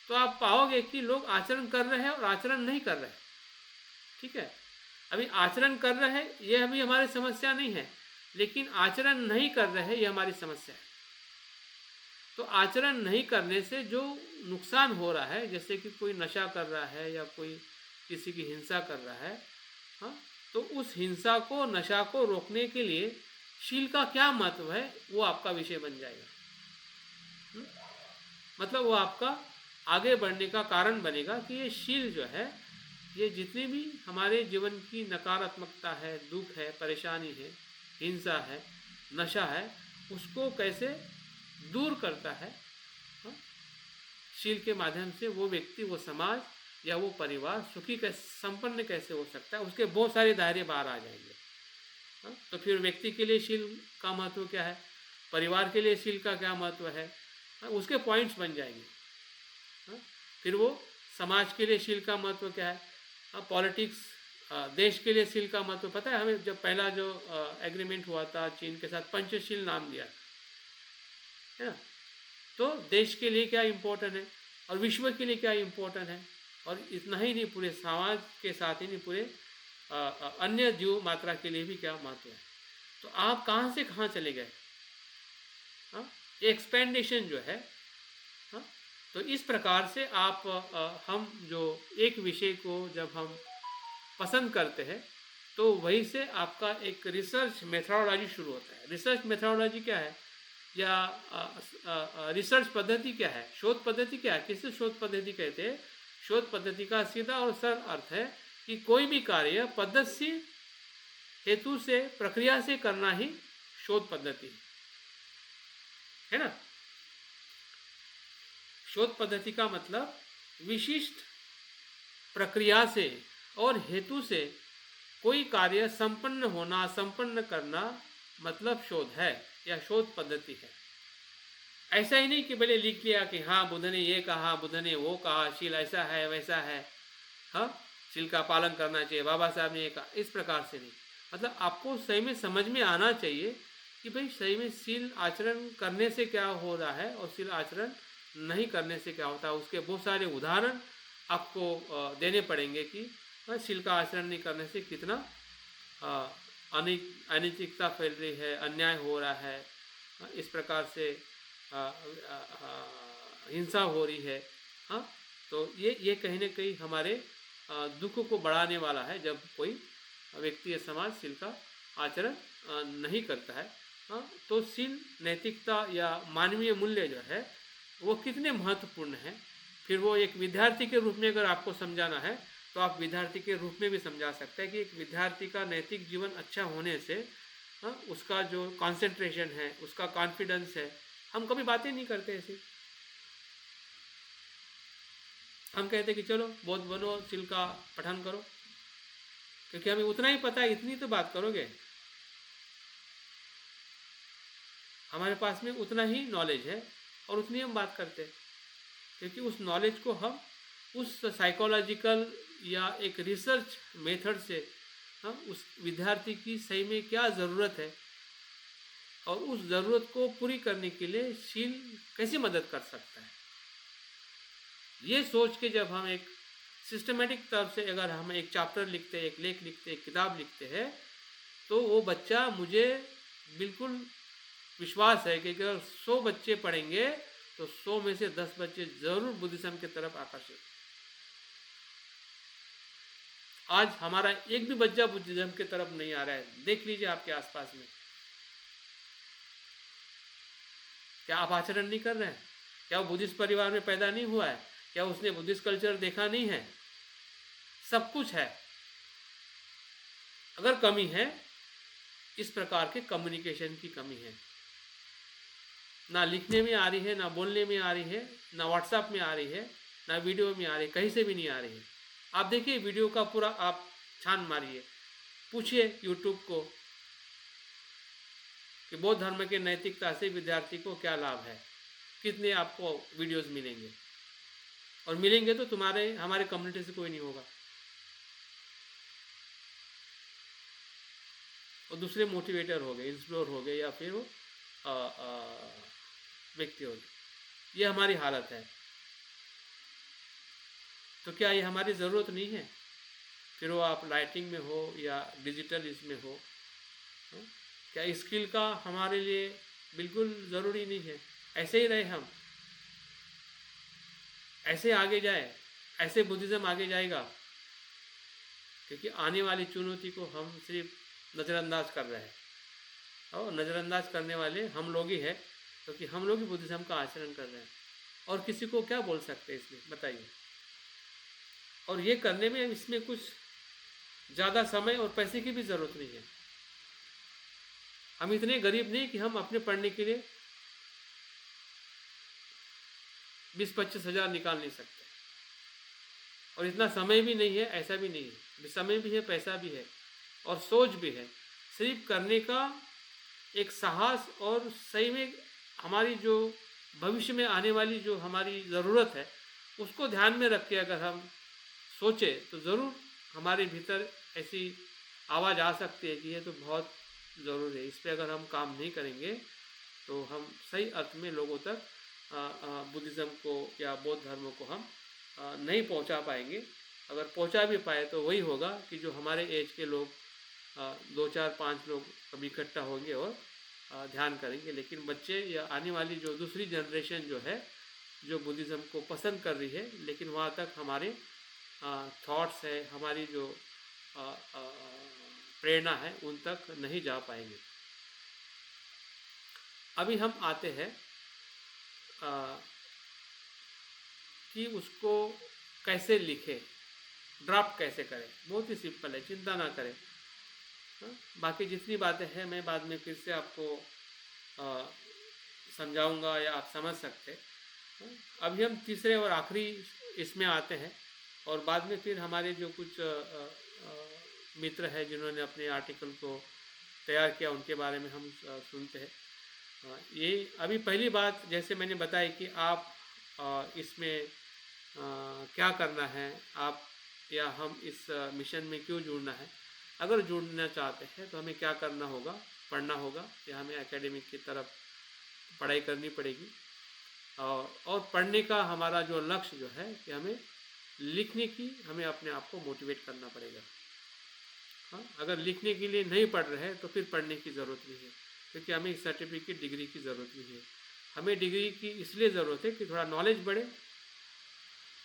तो आप पाओगे कि लोग आचरण कर रहे हैं और आचरण नहीं कर रहे, ठीक है। अभी आचरण कर रहे हैं, ये अभी हमारी समस्या नहीं है, लेकिन आचरण नहीं कर रहे हैं, ये हमारी समस्या है। तो आचरण नहीं करने से जो नुकसान हो रहा है, जैसे कि कोई नशा कर रहा है या कोई किसी की हिंसा कर रहा है, तो उस हिंसा को, नशा को रोकने के लिए शील का क्या महत्व है, वो आपका विषय बन जाएगा। मतलब वो आपका आगे बढ़ने का कारण बनेगा कि ये शील जो है, ये जितनी भी हमारे जीवन की नकारात्मकता है, दुख है, परेशानी है, हिंसा है, नशा है, उसको कैसे दूर करता है। शील के माध्यम से वो व्यक्ति, वो समाज या वो परिवार सुखी कैसे, संपन्न कैसे हो सकता है, उसके बहुत सारे दायरे बाहर आ जाएंगे। तो फिर व्यक्ति के लिए शील का महत्व क्या है, परिवार के लिए शील का क्या महत्व है, उसके पॉइंट्स बन जाएंगे। फिर वो समाज के लिए शील का महत्व क्या है, पॉलिटिक्स, देश के लिए शील का महत्व पता है हमें। जब पहला जो एग्रीमेंट हुआ था चीन के साथ, पंचशील नाम दिया है ना, तो देश के लिए क्या इम्पोर्टेंट है और विश्व के लिए क्या इम्पोर्टेंट है, और इतना ही नहीं, पूरे समाज के साथ ही नहीं, पूरे अन्य जीव मात्रा के लिए भी क्या महत्व है। तो आप कहाँ से कहाँ चले गए, एक्सपेंडेशन जो है। तो इस प्रकार से आप हम जो एक विषय को जब हम पसंद करते हैं, तो वहीं से आपका एक रिसर्च मेथोडोलॉजी शुरू होता है। रिसर्च मेथोडोलॉजी क्या है? या रिसर्च पद्धति क्या है, शोध पद्धति क्या है, किसे शोध पद्धति कहते हैं? शोध पद्धति का सीधा और सरल अर्थ है कि कोई भी कार्य पद्धति हेतु से, प्रक्रिया से करना ही शोध पद्धति है ना। शोध पद्धति का मतलब विशिष्ट प्रक्रिया से और हेतु से कोई कार्य संपन्न होना, संपन्न करना, मतलब शोध है या शोध पद्धति है। ऐसा ही नहीं कि पहले लिख लिया कि हाँ बुद्ध ने ये कहा, बुद्ध ने वो कहा, शील ऐसा है वैसा है, हाँ शील का पालन करना चाहिए, बाबा साहब ने ये कहा, इस प्रकार से नहीं। मतलब आपको सही में समझ में आना चाहिए कि भाई सही में शील आचरण करने से क्या हो रहा है और शील आचरण नहीं करने से क्या होता है। उसके बहुत सारे उदाहरण आपको देने पड़ेंगे कि शील का आचरण नहीं करने से कितना अनैतिकता फैल रही है, अन्याय हो रहा है, इस प्रकार से हिंसा हो रही है। हाँ, तो ये कहीं ना कहीं हमारे दुख को बढ़ाने वाला है जब कोई व्यक्ति या समाज शील का आचरण नहीं करता है। हाँ, तो शील, नैतिकता या मानवीय मूल्य जो है वो कितने महत्वपूर्ण है। फिर वो एक विद्यार्थी के रूप में अगर आपको समझाना है तो आप विद्यार्थी के रूप में भी समझा सकते हैं कि एक विद्यार्थी का नैतिक जीवन अच्छा होने से उसका जो कंसंट्रेशन है, उसका कॉन्फिडेंस है। हम कभी बातें नहीं करते ऐसे, हम कहते कि चलो बौद्ध बनो, शील का पठन करो, क्योंकि हमें उतना ही पता है, इतनी तो बात करोगे। हमारे पास में उतना ही नॉलेज है और उतनी हम बात करते हैं, क्योंकि उस नॉलेज को हम उस साइकोलॉजिकल या एक रिसर्च मेथड से उस विद्यार्थी की सही में क्या ज़रूरत है और उस ज़रूरत को पूरी करने के लिए शील कैसी मदद कर सकता है, ये सोच के जब हम एक सिस्टमेटिक तरफ से अगर हम एक चैप्टर लिखते हैं, एक लेख लिखते हैं, एक किताब लिखते हैं, तो वो बच्चा, मुझे बिल्कुल विश्वास है कि अगर 100 बच्चे पढ़ेंगे तो 100 में से 10 बच्चे ज़रूर बुद्धिज्म की तरफ आकर्षित। आज हमारा एक भी बच्चा बुद्धिज्म की तरफ नहीं आ रहा है, देख लीजिए आपके आसपास में। क्या आप आचरण नहीं कर रहे हैं? क्या वो बुद्धिस्ट परिवार में पैदा नहीं हुआ है? क्या उसने बुद्धिस्ट कल्चर देखा नहीं है? सब कुछ है। अगर कमी है, इस प्रकार के कम्युनिकेशन की कमी है। ना लिखने में आ रही है, ना बोलने में आ रही है, ना व्हाट्सएप में आ रही है, ना वीडियो में आ रही है, कहीं से भी नहीं आ रही है। आप देखिए वीडियो का पूरा आप छान मारिए, पूछिए यूट्यूब को कि बौद्ध धर्म के नैतिकता से विद्यार्थी को क्या लाभ है, कितने आपको वीडियोस मिलेंगे, और मिलेंगे तो तुम्हारे हमारे कम्युनिटी से कोई नहीं होगा और दूसरे मोटिवेटर हो गए, इंस्प्लोर हो गए, या फिर वो व्यक्ति हो गए। ये हमारी हालत है। तो क्या ये हमारी ज़रूरत नहीं है? फिर वो आप राइटिंग में हो या डिजिटल इसमें हो, क्या स्किल का हमारे लिए बिल्कुल ज़रूरी नहीं है? ऐसे ही रहे हम, ऐसे आगे जाए, ऐसे बुद्धिज़्म आगे जाएगा, क्योंकि आने वाली चुनौती को हम सिर्फ नज़रअंदाज कर रहे हैं, और नज़रअंदाज करने वाले हम लोग ही हैं, क्योंकि हम लोग ही बुद्धिज़्म का आचरण कर रहे हैं। और किसी को क्या बोल सकते हैं इसमें, बताइए? और ये करने में इसमें कुछ ज़्यादा समय और पैसे की भी ज़रूरत नहीं है। हम इतने गरीब नहीं कि हम अपने पढ़ने के लिए 20-25 हज़ार निकाल नहीं सकते, और इतना समय भी नहीं है, ऐसा भी नहीं है। समय भी है, पैसा भी है, और सोच भी है। सिर्फ करने का एक साहस, और सही में हमारी जो भविष्य में आने वाली जो हमारी ज़रूरत है उसको ध्यान में रख के अगर हम सोचें तो ज़रूर हमारे भीतर ऐसी आवाज़ आ सकती है कि ये तो बहुत ज़रूरी है। इस पर अगर हम काम नहीं करेंगे तो हम सही अर्थ में लोगों तक बुद्धिज़्म को या बौद्ध धर्म को हम नहीं पहुंचा पाएंगे। अगर पहुंचा भी पाए तो वही होगा कि जो हमारे एज के लोग 2-4-5 लोग कभी इकट्ठा होंगे और ध्यान करेंगे। लेकिन बच्चे या आने वाली जो दूसरी जनरेशन जो है, जो बुद्धिज़्म को पसंद कर रही है, लेकिन वहाँ तक हमारे थॉट्स है, हमारी जो प्रेरणा है, उन तक नहीं जा पाएंगे। अभी हम आते हैं अ, कि उसको कैसे लिखें, ड्राफ्ट कैसे करें। बहुत ही सिंपल है, चिंता ना करें। हाँ, बाकी जितनी बातें हैं मैं बाद में फिर से आपको अ, समझाऊंगा या आप समझ सकते हैं। हाँ, अभी हम तीसरे और आखिरी इसमें आते हैं और बाद में फिर हमारे जो कुछ मित्र हैं जिन्होंने अपने आर्टिकल को तैयार किया उनके बारे में हम सुनते हैं। ये अभी पहली बात जैसे मैंने बताई कि आप इसमें क्या करना है, आप या हम इस मिशन में क्यों जुड़ना है। अगर जुड़ना चाहते हैं तो हमें क्या करना होगा, पढ़ना होगा या हमें एकेडमिक की तरफ पढ़ाई करनी पड़ेगी। और पढ़ने का हमारा जो लक्ष्य जो है कि हमें लिखने की, हमें अपने आप को मोटिवेट करना पड़ेगा। हाँ, अगर लिखने के लिए नहीं पढ़ रहे हैं तो फिर पढ़ने की ज़रूरत नहीं है, क्योंकि हमें एक सर्टिफिकेट डिग्री की ज़रूरत नहीं है। हमें डिग्री की इसलिए ज़रूरत है कि थोड़ा नॉलेज बढ़े।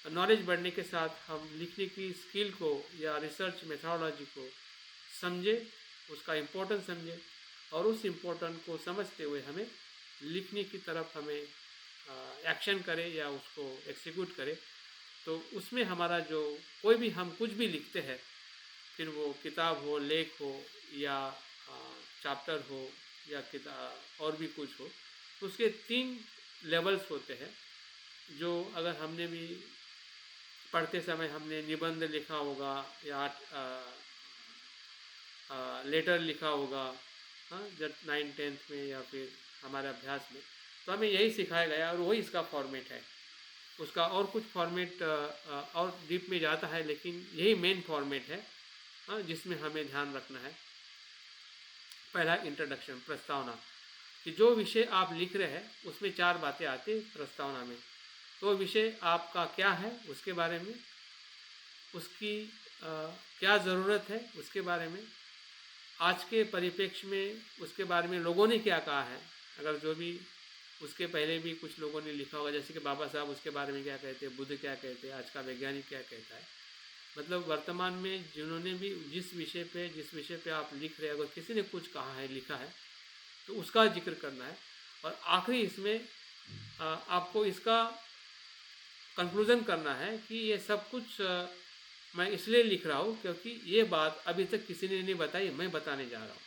नॉलेज बढ़ने के साथ हम लिखने की स्किल को या रिसर्च मेथोडोलॉजी को समझे, उसका इम्पोर्टेंस समझे और उस इम्पोर्टेंट को समझते हुए हमें लिखने की तरफ हमें एक्शन करें या उसको एक्सिक्यूट करें। तो उसमें हमारा जो कोई भी हम कुछ भी लिखते हैं, फिर वो किताब हो, लेख हो या चैप्टर हो या किताब और भी कुछ हो, तो उसके 3 लेवल्स होते हैं। जो अगर हमने भी पढ़ते समय हमने निबंध लिखा होगा या लेटर लिखा होगा, हाँ, जब 9th-10th में या फिर हमारे अभ्यास में, तो हमें यही सिखाया गया और वही इसका फॉर्मेट है। उसका और कुछ फॉर्मेट और डीप में जाता है, लेकिन यही मेन फॉर्मेट है, हाँ, जिसमें हमें ध्यान रखना है। पहला इंट्रोडक्शन, प्रस्तावना, कि जो विषय आप लिख रहे हैं उसमें 4 बातें आती हैं प्रस्तावना में। तो विषय आपका क्या है उसके बारे में, उसकी क्या ज़रूरत है उसके बारे में, आज के परिप्रेक्ष्य में उसके बारे में लोगों ने क्या कहा है। अगर जो भी उसके पहले भी कुछ लोगों ने लिखा होगा, जैसे कि बाबा साहब उसके बारे में क्या कहते हैं, बुद्ध क्या कहते हैं, आज का वैज्ञानिक क्या कहता है। मतलब वर्तमान में जिन्होंने भी जिस विषय पे आप लिख रहे हैं, अगर किसी ने कुछ कहा है, लिखा है, तो उसका जिक्र करना है। और आखिरी इसमें आपको इसका कंक्लूज़न करना है कि ये सब कुछ मैं इसलिए लिख रहा हूँ क्योंकि ये बात अभी तक किसी ने नहीं बताई, मैं बताने जा रहा हूँ।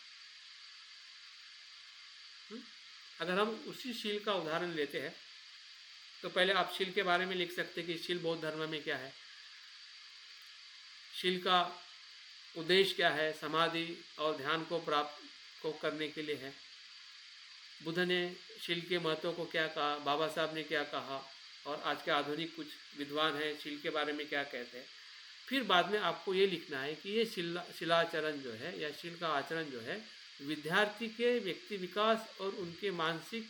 अगर हम उसी शील का उदाहरण लेते हैं तो पहले आप शील के बारे में लिख सकते हैं कि शील बौद्ध धर्म में क्या है, शील का उद्देश्य क्या है, समाधि और ध्यान को प्राप्त को करने के लिए है। बुद्ध ने शील के महत्व को क्या कहा, बाबा साहब ने क्या कहा, और आज के आधुनिक कुछ विद्वान हैं शील के बारे में क्या कहते हैं। फिर बाद में आपको ये लिखना है कि ये शिलाचरण जो है या शील का आचरण जो है विद्यार्थी के व्यक्ति विकास और उनके मानसिक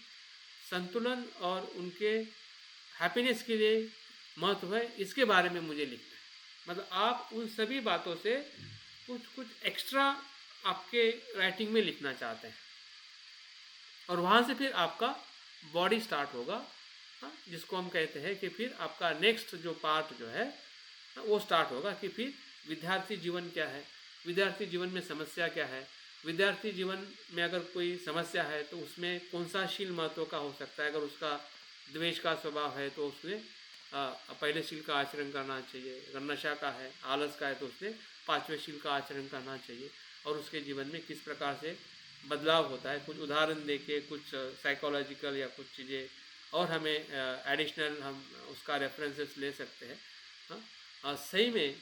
संतुलन और उनके हैप्पीनेस के लिए महत्व है, इसके बारे में मुझे लिखना है। मतलब आप उन सभी बातों से कुछ कुछ एक्स्ट्रा आपके राइटिंग में लिखना चाहते हैं और वहाँ से फिर आपका बॉडी स्टार्ट होगा, हाँ, जिसको हम कहते हैं कि फिर आपका नेक्स्ट जो पार्ट जो है वो स्टार्ट होगा कि फिर विद्यार्थी जीवन क्या है, विद्यार्थी जीवन में समस्या क्या है, विद्यार्थी जीवन में अगर कोई समस्या है तो उसमें कौन सा शील महत्व का हो सकता है। अगर उसका द्वेष का स्वभाव है तो उसने पहले शील का आचरण करना चाहिए। अगर नशा का है, आलस का है तो उसने 5वें शील का आचरण करना चाहिए। और उसके जीवन में किस प्रकार से बदलाव होता है, कुछ उदाहरण देके, कुछ साइकोलॉजिकल या कुछ चीज़ें और हमें एडिशनल हम उसका रेफरेंसेस ले सकते हैं। सही में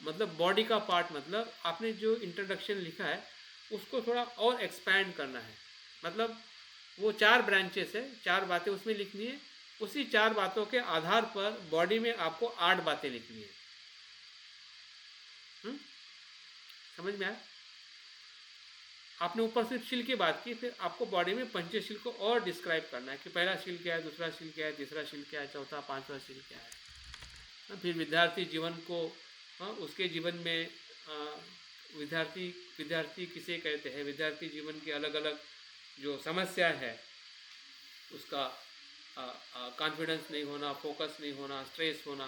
मतलब बॉडी का पार्ट, मतलब आपने जो इंट्रोडक्शन लिखा है उसको थोड़ा और एक्सपैंड करना है। मतलब वो 4 ब्रांचेस है, 4 बातें उसमें लिखनी है। उसी 4 बातों के आधार पर बॉडी में आपको 8 बातें लिखनी है। समझ में आया? आपने ऊपर सिर्फ शील की बात की, फिर आपको बॉडी में पंचशील को और डिस्क्राइब करना है कि पहला शील क्या है, दूसरा शील क्या है, तीसरा शील क्या है, चौथा 5वां शील क्या है। फिर विद्यार्थी जीवन को, उसके जीवन में विद्यार्थी विद्यार्थी किसे कहते हैं, विद्यार्थी जीवन की अलग अलग जो समस्या है, उसका कॉन्फिडेंस नहीं होना, फोकस नहीं होना, स्ट्रेस होना,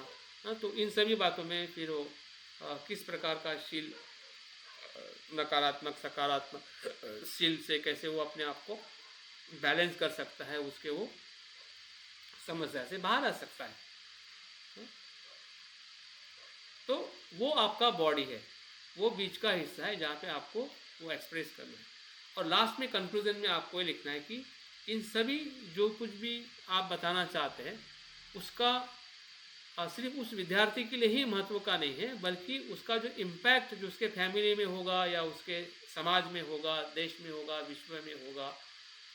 तो इन सभी बातों में फिर वो किस प्रकार का शील, नकारात्मक सकारात्मक शील से कैसे वो अपने आप को बैलेंस कर सकता है, उसके वो समस्या से बाहर आ सकता है। तो वो आपका बॉडी है, वो बीच का हिस्सा है जहाँ पे आपको वो एक्सप्रेस करना है। और लास्ट में कंक्लूजन में आपको ये लिखना है कि इन सभी जो कुछ भी आप बताना चाहते हैं उसका सिर्फ उस विद्यार्थी के लिए ही महत्व का नहीं है, बल्कि उसका जो इम्पैक्ट जो उसके फैमिली में होगा या उसके समाज में होगा, देश में होगा, विश्व में होगा,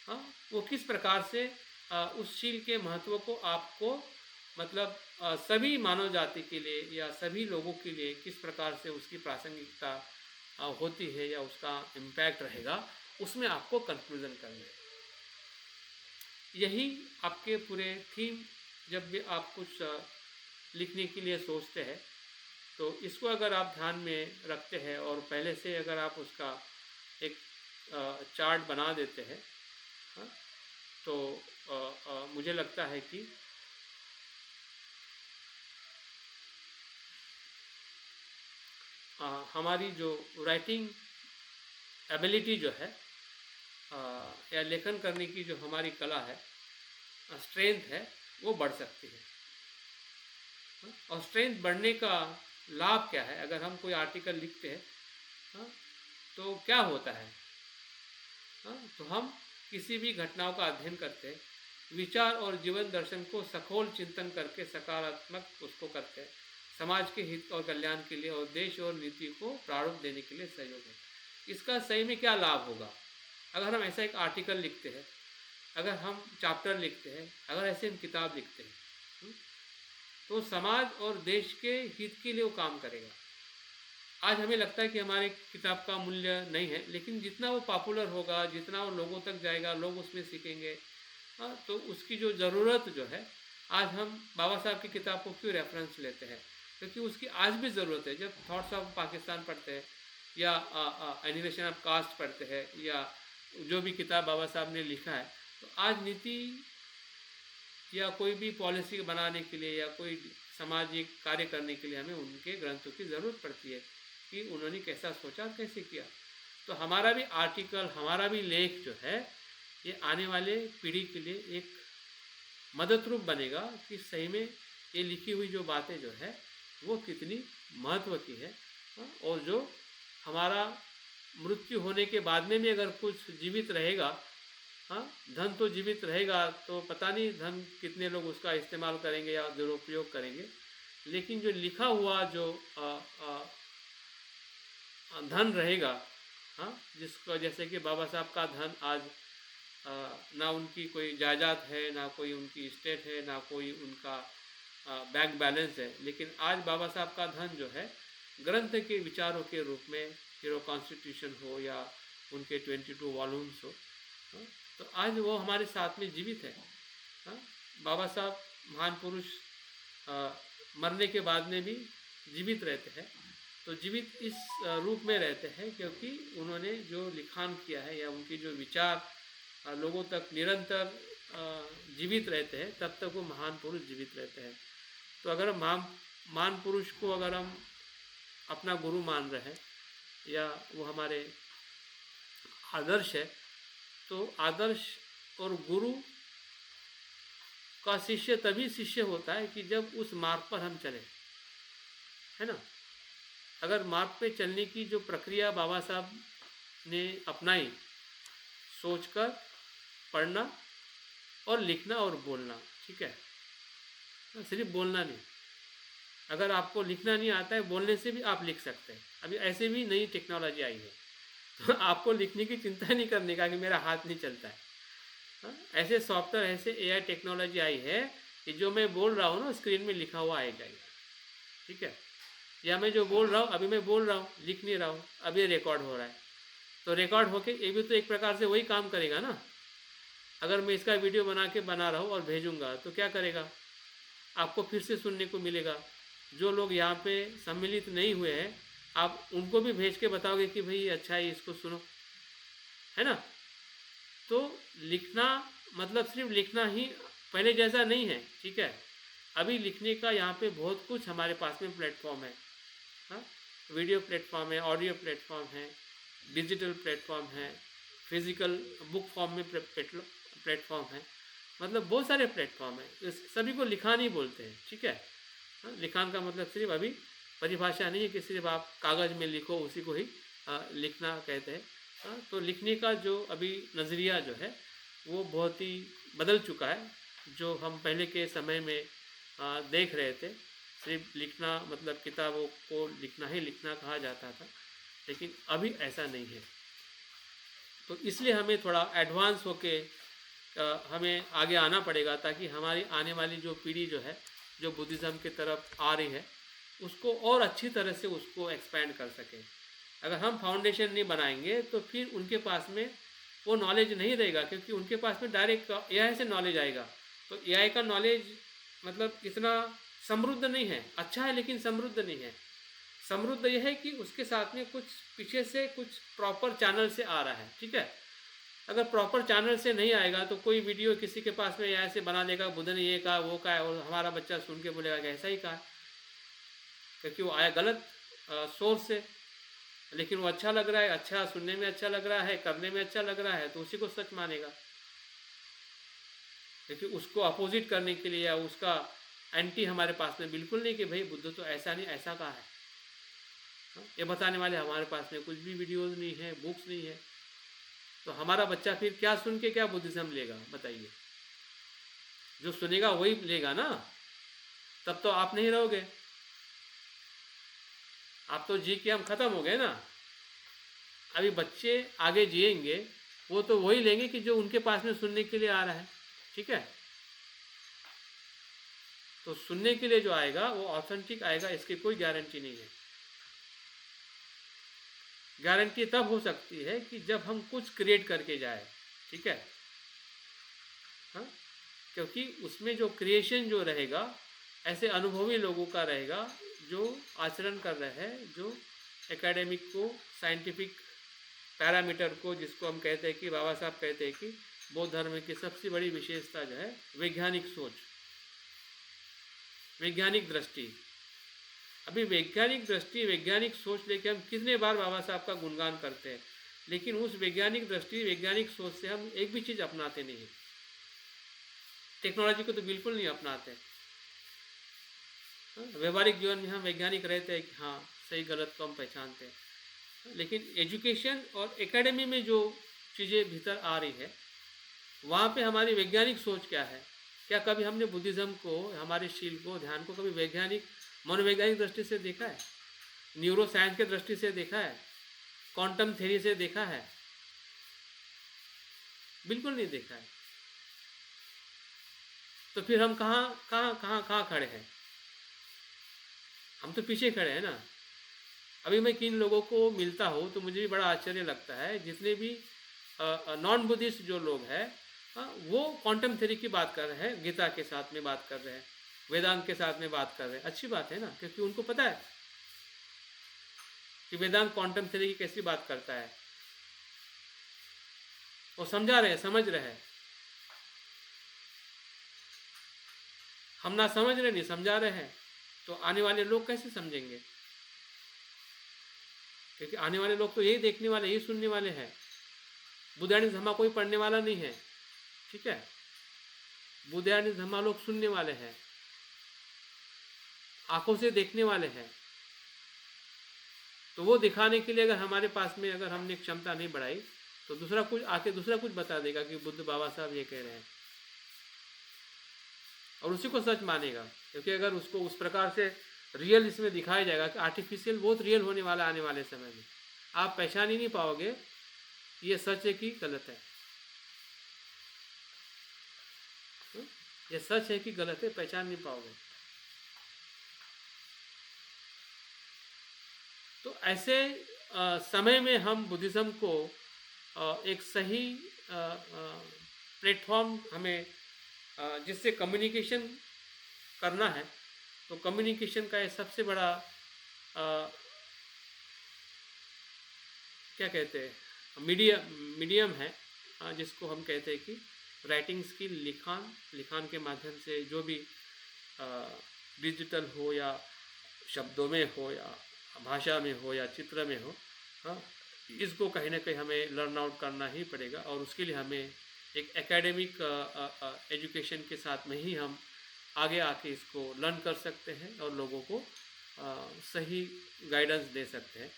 हाँ, वो किस प्रकार से उस शील के महत्व को आपको मतलब सभी मानव जाति के लिए या सभी लोगों के लिए किस प्रकार से उसकी प्रासंगिकता होती है या उसका इम्पैक्ट रहेगा, उसमें आपको कंक्लूजन करना है। यही आपके पूरे थीम, जब भी आप कुछ लिखने के लिए सोचते हैं तो इसको अगर आप ध्यान में रखते हैं और पहले से अगर आप उसका एक चार्ट बना देते हैं, हाँ, तो मुझे लगता है कि हमारी जो राइटिंग एबिलिटी जो है या लेखन करने की जो हमारी कला है, स्ट्रेंथ है, वो बढ़ सकती है। और स्ट्रेंथ बढ़ने का लाभ क्या है? अगर हम कोई आर्टिकल लिखते हैं, हाँ, तो क्या होता है? हाँ, तो हम किसी भी घटनाओं का अध्ययन करते हैं, विचार और जीवन दर्शन को सखोल चिंतन करके सकारात्मक उसको करते हैं, समाज के हित और कल्याण के लिए और देश और नीति को प्रारूप देने के लिए सहयोग होता है। इसका सही में क्या लाभ होगा अगर हम ऐसा एक आर्टिकल लिखते हैं, अगर हम चैप्टर लिखते हैं, अगर ऐसे हम किताब लिखते हैं, तो समाज और देश के हित के लिए वो काम करेगा। आज हमें लगता है कि हमारे किताब का मूल्य नहीं है, लेकिन जितना वो पॉपुलर होगा, जितना वो लोगों तक जाएगा, लोग उसमें सीखेंगे, हाँ, तो उसकी जो ज़रूरत जो है, आज हम बाबा साहब की किताब को क्यों रेफरेंस लेते हैं? क्योंकि उसकी आज भी ज़रूरत है। जब थॉट्स ऑफ पाकिस्तान पढ़ते हैं या एनिमेशन ऑफ कास्ट पढ़ते हैं या जो भी किताब बाबा साहब ने लिखा है, तो आज नीति या कोई भी पॉलिसी बनाने के लिए या कोई सामाजिक कार्य करने के लिए हमें उनके ग्रंथों की ज़रूरत पड़ती है कि उन्होंने कैसा सोचा और कैसे किया। तो हमारा भी आर्टिकल, हमारा भी लेख जो है, ये आने वाले पीढ़ी के लिए एक मदद रूप बनेगा कि सही में ये लिखी हुई जो बातें जो है वो कितनी महत्व की है, हाँ, और जो हमारा मृत्यु होने के बाद में भी अगर कुछ जीवित रहेगा, हाँ, धन तो जीवित रहेगा, तो पता नहीं धन कितने लोग उसका इस्तेमाल करेंगे या दुरुपयोग करेंगे, लेकिन जो लिखा हुआ जो धन रहेगा, हाँ, जिसको जैसे कि बाबा साहब का धन आज ना उनकी कोई जायदाद है, ना कोई उनकी स्टेट है, ना कोई उनका बैंक बैलेंस है, लेकिन आज बाबा साहब का धन जो है ग्रंथ के विचारों के रूप में, फिर वो कॉन्स्टिट्यूशन हो या उनके 22 वॉल्यूम्स हो, हाँ, तो आज वो हमारे साथ में जीवित है। हाँ, बाबा साहब महान पुरुष मरने के बाद में भी जीवित रहते हैं, तो जीवित इस रूप में रहते हैं क्योंकि उन्होंने जो लिखान किया है या उनकी जो विचार लोगों तक निरंतर जीवित रहते हैं, तब तक वो महान पुरुष जीवित रहते हैं। तो अगर हम महान पुरुष को अगर हम अपना गुरु मान रहे हैं या वो हमारे आदर्श है, तो आदर्श और गुरु का शिष्य तभी शिष्य होता है कि जब उस मार्ग पर हम चलें, है ना। अगर मार्ग पे चलने की जो प्रक्रिया बाबा साहब ने अपनाई, सोचकर पढ़ना और लिखना और बोलना, ठीक है, सिर्फ बोलना नहीं। अगर आपको लिखना नहीं आता है, बोलने से भी आप लिख सकते हैं। अभी ऐसे भी नई टेक्नोलॉजी आई है, तो आपको लिखने की चिंता नहीं करने का कि मेरा हाथ नहीं चलता है। हाँ, ऐसे सॉफ्टवेयर, ऐसे एआई टेक्नोलॉजी आई है कि जो मैं बोल रहा हूँ ना, स्क्रीन में लिखा हुआ आ जाएगा, ठीक है। या मैं जो बोल रहा हूँ, अभी मैं बोल रहा हूँ, लिख नहीं रहा हूँ, अभी रिकॉर्ड हो रहा है, तो रिकॉर्ड होके ये भी तो एक प्रकार से वही काम करेगा ना। अगर मैं इसका वीडियो बना रहा हूँ और भेजूँगा तो क्या करेगा, आपको फिर से सुनने को मिलेगा। जो लोग यहाँ पे सम्मिलित नहीं हुए हैं, आप उनको भी भेज के बताओगे कि भाई अच्छा है, इसको सुनो, है ना। तो लिखना मतलब सिर्फ लिखना ही पहले जैसा नहीं है, ठीक है। अभी लिखने का यहाँ पे बहुत कुछ हमारे पास में प्लेटफॉर्म है, हाँ, वीडियो प्लेटफॉर्म है, ऑडियो प्लेटफॉर्म है, डिजिटल प्लेटफॉर्म है, फिजिकल बुक फॉर्म में प्लेटफॉर्म है, मतलब बहुत सारे प्लेटफॉर्म हैं, इस सभी को लिखान ही बोलते हैं, ठीक है। हाँ, लिखान का मतलब सिर्फ अभी परिभाषा नहीं है कि सिर्फ आप कागज़ में लिखो, उसी को ही लिखना कहते हैं। हाँ, तो लिखने का जो अभी नज़रिया जो है वो बहुत ही बदल चुका है। जो हम पहले के समय में देख रहे थे, सिर्फ लिखना मतलब किताबों को लिखना ही लिखना कहा जाता था, लेकिन अभी ऐसा नहीं है। तो इसलिए हमें थोड़ा एडवांस होके हमें आगे आना पड़ेगा, ताकि हमारी आने वाली जो पीढ़ी जो है, जो बुद्धिज़्म की तरफ आ रही है, उसको और अच्छी तरह से उसको एक्सपैंड कर सकें। अगर हम फाउंडेशन नहीं बनाएंगे तो फिर उनके पास में वो नॉलेज नहीं रहेगा, क्योंकि उनके पास में डायरेक्ट एआई से नॉलेज आएगा। तो एआई का नॉलेज मतलब इतना समृद्ध नहीं है, अच्छा है लेकिन समृद्ध नहीं है। समृद्ध यह है कि उसके साथ में कुछ पीछे से कुछ प्रॉपर चैनल से आ रहा है, ठीक है। अगर प्रॉपर चैनल से नहीं आएगा तो कोई वीडियो किसी के पास में ऐसे बना लेगा, बुद्ध ने ये कहा वो कहा, और हमारा बच्चा सुन के बोलेगा कि ऐसा ही कहा, क्योंकि वो आया गलत सोर्स से। लेकिन वो अच्छा लग रहा है, अच्छा सुनने में अच्छा लग रहा है, करने में अच्छा लग रहा है, तो उसी को सच मानेगा। क्योंकि उसको अपोजिट करने के लिए या उसका एंटी हमारे पास में बिल्कुल नहीं कि भाई बुद्ध तो ऐसा नहीं ऐसा कहा है। ये बताने वाले हमारे पास में कुछ भी वीडियोज़ नहीं है, बुक्स नहीं है। तो हमारा बच्चा फिर क्या सुन के क्या बुद्धिज़्म लेगा, बताइए। जो सुनेगा वही लेगा ना, तब तो आप नहीं रहोगे। आप तो जी के हम ख़त्म हो गए ना। अभी बच्चे आगे जिएंगे, वो तो वही लेंगे कि जो उनके पास में सुनने के लिए आ रहा है, ठीक है। तो सुनने के लिए जो आएगा वो ऑथेंटिक आएगा, इसकी कोई गारंटी नहीं है। गारंटी तब हो सकती है कि जब हम कुछ क्रिएट करके जाए, ठीक है। हाँ, क्योंकि उसमें जो क्रिएशन जो रहेगा ऐसे अनुभवी लोगों का रहेगा, जो आचरण कर रहे हैं, जो एकेडमिक को, साइंटिफिक पैरामीटर को, जिसको हम कहते हैं कि बाबा साहब कहते हैं कि बौद्ध धर्म की सबसे बड़ी विशेषता जो है वैज्ञानिक सोच, वैज्ञानिक दृष्टि। अभी वैज्ञानिक दृष्टि, वैज्ञानिक सोच लेके हम कितने बार बाबा साहब का गुणगान करते हैं, लेकिन उस वैज्ञानिक दृष्टि, वैज्ञानिक सोच से हम एक भी चीज़ अपनाते नहीं। टेक्नोलॉजी को तो बिल्कुल नहीं अपनाते। व्यवहारिक जीवन में हम वैज्ञानिक रहते हैं कि हाँ सही गलत को हम पहचानते हैं, लेकिन एजुकेशन और एकेडमी में जो चीज़ें भीतर आ रही है, वहाँ पे हमारी वैज्ञानिक सोच क्या है। क्या कभी हमने बुद्धिज़्म को, हमारे शील को, ध्यान को कभी वैज्ञानिक, मनोवैज्ञानिक दृष्टि से देखा है? न्यूरो साइंस के दृष्टि से देखा है? क्वांटम थ्योरी से देखा है? बिल्कुल नहीं देखा है। तो फिर हम कहाँ खड़े हैं? हम तो पीछे खड़े हैं ना। अभी मैं किन लोगों को मिलता हूँ तो मुझे भी बड़ा आश्चर्य लगता है, जितने भी नॉन बुद्धिस्ट जो लोग हैं, वो क्वांटम थ्योरी की बात कर रहे हैं, गीता के साथ में बात कर रहे हैं, वेदांत के साथ में बात कर रहे हैं। अच्छी बात है ना, क्योंकि उनको पता है कि वेदांत क्वांटम थ्योरी की कैसी बात करता है। वो समझा रहे हैं, समझ रहे हैं। हम ना समझ रहे नहीं समझा रहे हैं, तो आने वाले लोग कैसे समझेंगे? क्योंकि आने वाले लोग तो यही देखने वाले, यही सुनने वाले हैं। बुद्धानी धम्मा कोई पढ़ने वाला नहीं है, ठीक है। बुद्धानी धम्मा लोग सुनने वाले हैं, आंखों से देखने वाले हैं। तो वो दिखाने के लिए अगर हमारे पास में अगर हमने क्षमता नहीं बढ़ाई, तो दूसरा कुछ आके दूसरा कुछ बता देगा कि बुद्ध बाबा साहब ये कह रहे हैं, और उसी को सच मानेगा। क्योंकि अगर उसको उस प्रकार से रियल इसमें दिखाया जाएगा कि आर्टिफिशियल बहुत रियल होने वाला आने वाले समय में, आप पहचान ही नहीं पाओगे ये सच है कि गलत है। ये सच है कि गलत है, पहचान नहीं पाओगे। तो ऐसे समय में हम बुद्धिज़्म को एक सही प्लेटफॉर्म हमें जिससे कम्युनिकेशन करना है, तो कम्युनिकेशन का एक सबसे बड़ा क्या कहते हैं मीडियम है, जिसको हम कहते हैं कि राइटिंग स्किल, लिखान के माध्यम से जो भी डिजिटल हो या शब्दों में हो या भाषा में हो या चित्र में हो, हाँ, इसको कहीं ना कहीं हमें लर्न आउट करना ही पड़ेगा। और उसके लिए हमें एक एकेडमिक एजुकेशन के साथ में ही हम आगे आके इसको लर्न कर सकते हैं और लोगों को सही गाइडेंस दे सकते हैं।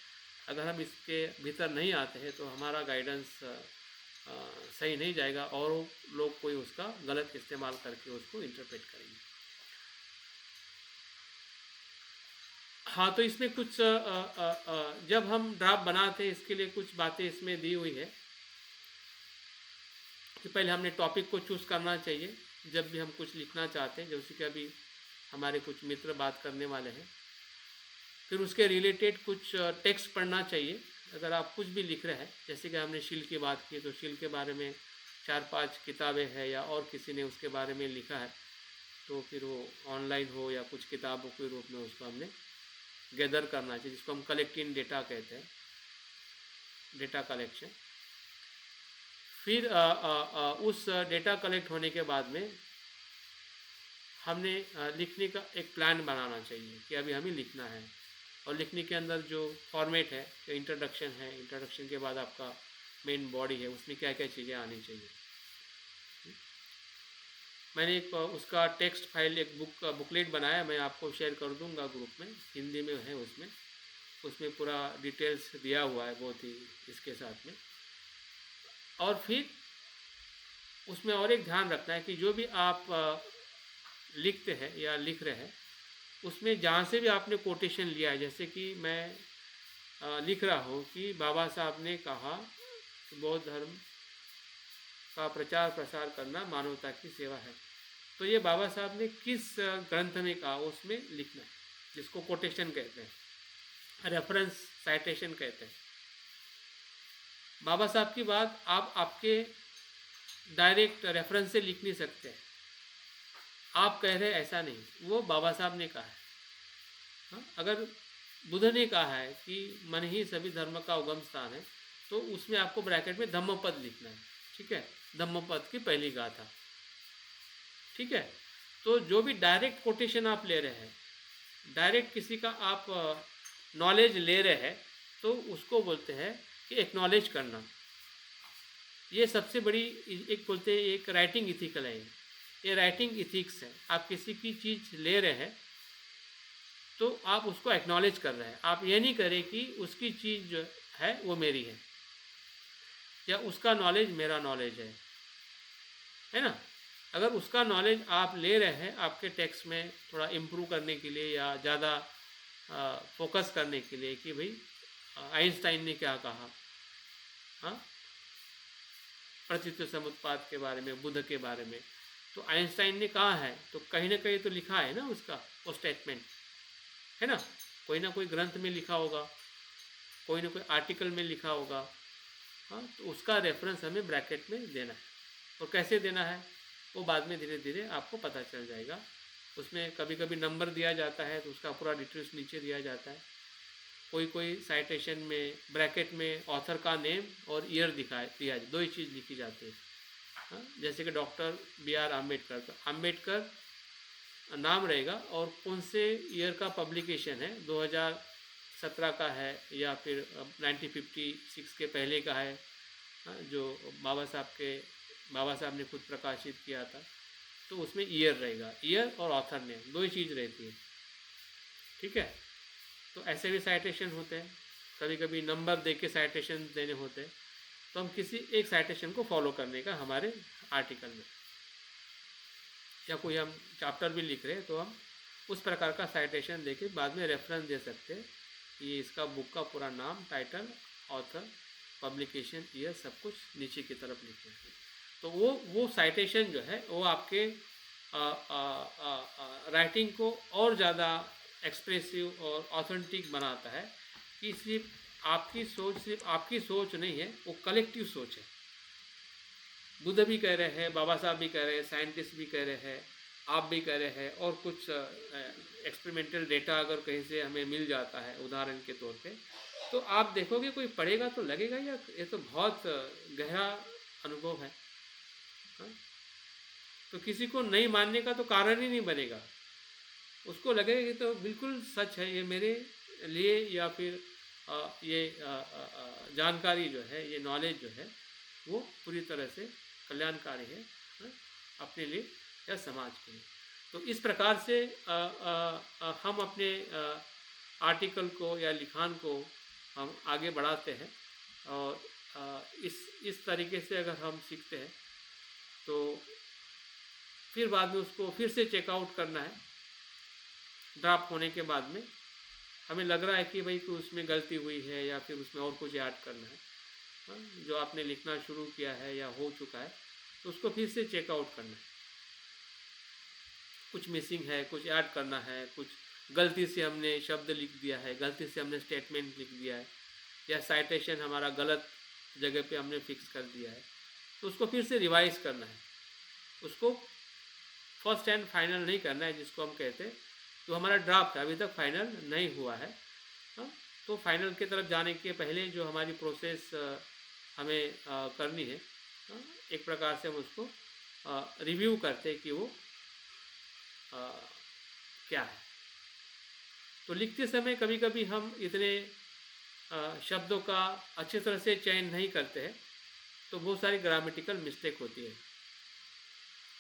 अगर हम इसके भीतर नहीं आते हैं तो हमारा गाइडेंस सही नहीं जाएगा और लोग कोई उसका गलत इस्तेमाल करके उसको इंटरप्रेट करेंगे। हाँ, तो इसमें कुछ जब हम ड्राफ्ट बनाते हैं इसके लिए कुछ बातें इसमें दी हुई है कि पहले हमने टॉपिक को चूज़ करना चाहिए जब भी हम कुछ लिखना चाहते हैं, जैसे कि अभी हमारे कुछ मित्र बात करने वाले हैं। फिर उसके रिलेटेड कुछ टेक्स्ट पढ़ना चाहिए। अगर आप कुछ भी लिख रहे हैं, जैसे कि हमने शील की बात की, तो शील के बारे में 4-5 किताबें हैं या और किसी ने उसके बारे में लिखा है, तो फिर वो ऑनलाइन हो या कुछ किताबों के रूप में उसको हमने गैदर करना चाहिए, जिसको हम कलेक्टिंग डेटा कहते हैं, डेटा कलेक्शन। फिर उस डेटा कलेक्ट होने के बाद में हमने लिखने का एक प्लान बनाना चाहिए कि अभी हमें लिखना है, और लिखने के अंदर जो फॉर्मेट है, जो इंट्रोडक्शन है, इंट्रोडक्शन के बाद आपका मेन बॉडी है, उसमें क्या क्या चीज़ें आनी चाहिए। मैंने एक उसका टेक्स्ट फाइल, एक बुकलेट बनाया, मैं आपको शेयर कर दूंगा ग्रुप में, हिंदी में है उसमें पूरा डिटेल्स दिया हुआ है बहुत ही इसके साथ में। और फिर उसमें और एक ध्यान रखना है कि जो भी आप लिखते हैं या लिख रहे हैं, उसमें जहाँ से भी आपने कोटेशन लिया है, जैसे कि मैं लिख रहा हूँ कि बाबा साहब ने कहा कि बौद्ध धर्म का प्रचार प्रसार करना मानवता की सेवा है, तो ये बाबा साहब ने किस ग्रंथ में कहा उसमें लिखना है, जिसको कोटेशन कहते हैं, रेफरेंस साइटेशन कहते हैं। बाबा साहब की बात आप आपके डायरेक्ट रेफरेंस से लिख नहीं सकते हैं, आप कह रहे ऐसा नहीं, वो बाबा साहब ने कहा है। हाँ? अगर बुद्ध ने कहा है कि मन ही सभी धर्म का उगम स्थान है, तो उसमें आपको ब्रैकेट में धम्मपद लिखना है, ठीक है, धम्मपद की पहली गाथा, ठीक है। तो जो भी डायरेक्ट कोटेशन आप ले रहे हैं, डायरेक्ट किसी का आप नॉलेज ले रहे हैं, तो उसको बोलते हैं कि एक्नॉलेज करना। ये सबसे बड़ी एक बोलते हैं, एक राइटिंग इथिकल है, ये राइटिंग इथिक्स है। आप किसी की चीज़ ले रहे हैं तो आप उसको एक्नॉलेज कर रहे हैं, आप ये नहीं करें कि उसकी चीज़ जो है वो मेरी है या उसका नॉलेज मेरा नॉलेज है ना। अगर उसका नॉलेज आप ले रहे हैं आपके टेक्स्ट में थोड़ा इम्प्रूव करने के लिए या ज़्यादा फोकस करने के लिए कि भाई आइंस्टाइन ने क्या कहा, हाँ, प्रतित्व समुत्पाद के बारे में, बुद्ध के बारे में, तो आइंस्टाइन ने कहा है तो कहीं ना कहीं तो लिखा है ना उसका वो स्टेटमेंट, है ना, कोई ना कोई ग्रंथ में लिखा होगा, कोई ना कोई आर्टिकल में लिखा होगा। हाँ, तो उसका रेफरेंस हमें ब्रैकेट में देना है, और कैसे देना है वो बाद में धीरे धीरे आपको पता चल जाएगा। उसमें कभी कभी नंबर दिया जाता है तो उसका पूरा डिटेल्स नीचे दिया जाता है। कोई कोई साइटेशन में ब्रैकेट में ऑथर का नेम और ईयर दिया, दो ही चीज़ लिखी जाती है। हाँ, जैसे कि डॉक्टर B.R. अम्बेडकर, तो अम्बेडकर नाम रहेगा और कौन से ईयर का पब्लिकेशन है, 2017 का है या फिर 1956 के पहले का है, जो बाबा साहब ने खुद प्रकाशित किया था, तो उसमें ईयर रहेगा, ईयर और ऑथर नेम, दो ही चीज़ रहती है, ठीक है। तो ऐसे भी साइटेशन होते हैं, कभी कभी नंबर दे के साइटेशन देने होते हैं, तो हम किसी एक साइटेशन को फॉलो करने का हमारे आर्टिकल में, या कोई हम चैप्टर भी लिख रहे हैं तो हम उस प्रकार का साइटेशन देके बाद में रेफरेंस दे सकते हैं, ये इसका बुक का पूरा नाम, टाइटल, ऑथर, पब्लिकेशन, ईयर, सब कुछ नीचे की तरफ लिखे हैं। तो वो साइटेशन जो है वो आपके राइटिंग को और ज़्यादा एक्सप्रेसिव और ऑथेंटिक बनाता है, कि सिर्फ आपकी सोच नहीं है, वो कलेक्टिव सोच है। बुद्ध भी कह रहे हैं, बाबा साहब भी कह रहे हैं, साइंटिस्ट भी कह रहे हैं, आप भी कह रहे हैं, और कुछ एक्सपेरिमेंटल डेटा अगर कहीं से हमें मिल जाता है उदाहरण के तौर पे, तो आप देखोगे कोई पढ़ेगा तो लगेगा या ये तो बहुत गहरा अनुभव है। हाँ? तो किसी को नहीं मानने का तो कारण ही नहीं बनेगा, उसको लगेगा कि तो बिल्कुल सच है, ये मेरे लिए, या फिर ये जानकारी जो है, ये नॉलेज जो है वो पूरी तरह से कल्याणकारी है, अपने लिए या समाज के लिए। तो इस प्रकार से हम अपने आर्टिकल को या लिखान को हम आगे बढ़ाते हैं। और इस तरीके से अगर हम सीखते हैं तो फिर बाद में उसको फिर से चेकआउट करना है। ड्राफ्ट होने के बाद में हमें लग रहा है कि भाई कोई उसमें गलती हुई है या फिर उसमें और कुछ ऐड करना है, जो आपने लिखना शुरू किया है या हो चुका है, तो उसको फिर से चेकआउट करना है। कुछ मिसिंग है, कुछ ऐड करना है, कुछ गलती से हमने शब्द लिख दिया है, गलती से हमने स्टेटमेंट लिख दिया है, या साइटेशन हमारा गलत जगह पे हमने फिक्स कर दिया है, तो उसको फिर से रिवाइज करना है। उसको फर्स्ट एंड फाइनल नहीं करना है, जिसको हम कहते हैं। तो हमारा ड्राफ्ट अभी तक फाइनल नहीं हुआ है, तो फाइनल की तरफ जाने के पहले जो हमारी प्रोसेस हमें करनी है, एक प्रकार से हम उसको रिव्यू करते हैं कि वो क्या है। तो लिखते समय कभी कभी हम इतने शब्दों का अच्छी तरह से चयन नहीं करते हैं, तो बहुत सारी ग्रामेटिकल मिस्टेक होती है।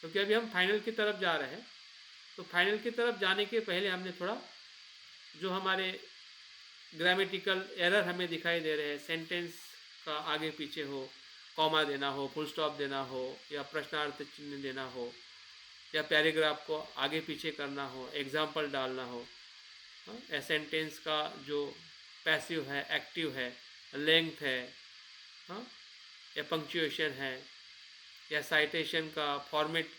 क्योंकि अभी हम फाइनल की तरफ जा रहे हैं, तो फाइनल की तरफ जाने के पहले हमने थोड़ा जो हमारे ग्रामेटिकल एरर हमें दिखाई दे रहे हैं, सेंटेंस का आगे पीछे हो, कॉमा देना हो, फुल स्टॉप देना हो, या प्रश्नार्थ चिन्ह देना हो, या पैराग्राफ को आगे पीछे करना हो, एग्जाम्पल डालना हो, या सेंटेंस का जो पैसिव है, एक्टिव है, लेंथ है, या पंक्चुएशन है, या साइटेशन का फॉर्मेट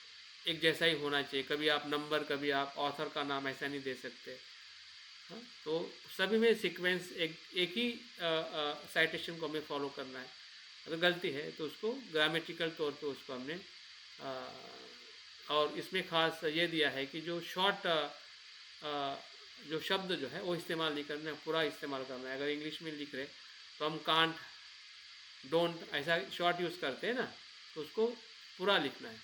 एक जैसा ही होना चाहिए। कभी आप नंबर, कभी आप ऑथर का नाम ऐसा नहीं दे सकते। तो सभी में सीक्वेंस एक ही साइटेशन को हमें फॉलो करना है। अगर गलती है तो उसको ग्रामेटिकल तौर पे उसको हमने और इसमें खास ये दिया है कि जो शॉर्ट जो शब्द जो है वो इस्तेमाल नहीं करना है, पूरा इस्तेमाल करना है। अगर इंग्लिश में लिख रहे तो हम कांट, डोंट ऐसा शॉर्ट यूज़ करते हैं ना, तो उसको पूरा लिखना है।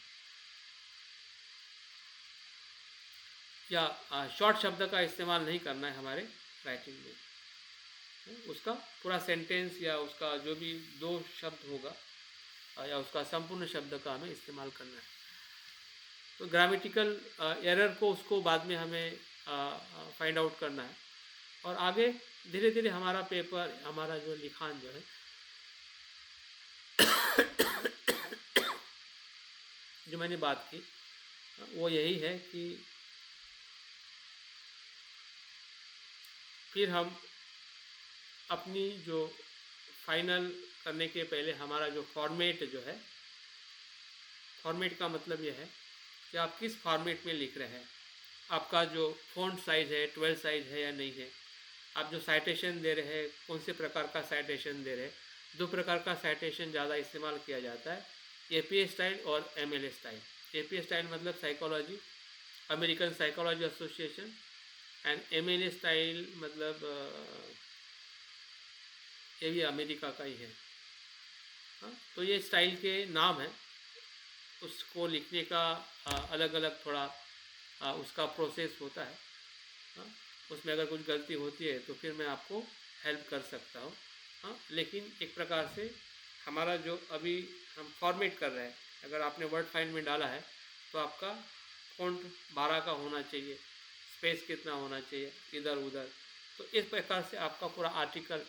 या शॉर्ट शब्द का इस्तेमाल नहीं करना है हमारे राइटिंग में। उसका पूरा सेंटेंस या उसका जो भी दो शब्द होगा या उसका संपूर्ण शब्द का हमें इस्तेमाल करना है। तो ग्रामेटिकल एरर को उसको बाद में हमें फाइंड आउट करना है। और आगे धीरे धीरे हमारा पेपर, हमारा जो लिखान जो है जो मैंने बात की वो यही है कि फिर हम अपनी जो फाइनल करने के पहले हमारा जो फॉर्मेट जो है, फॉर्मेट का मतलब यह है कि आप किस फॉर्मेट में लिख रहे हैं, आपका जो फ़ॉन्ट साइज़ है 12 साइज़ है या नहीं है, आप जो साइटेशन दे रहे हैं कौन से प्रकार का साइटेशन दे रहे हैं। दो प्रकार का साइटेशन ज़्यादा इस्तेमाल किया जाता है, एपीए स्टाइल और एमएलए स्टाइल। एपीए स्टाइल मतलब psychology, American psychology association, and MLA style मतलब ये भी अमेरिका का ही है। तो ये स्टाइल के नाम है, उसको लिखने का अलग अलग थोड़ा उसका प्रोसेस होता है। उसमें अगर कुछ गलती होती है तो फिर मैं आपको हेल्प कर सकता हूँ। लेकिन एक प्रकार से हमारा जो अभी हम फॉर्मेट कर रहे हैं, अगर आपने वर्ड फाइल में डाला है तो आपका फ़ॉन्ट 12 का होना चाहिए, स्पेस कितना होना चाहिए इधर उधर। तो इस प्रकार से आपका पूरा आर्टिकल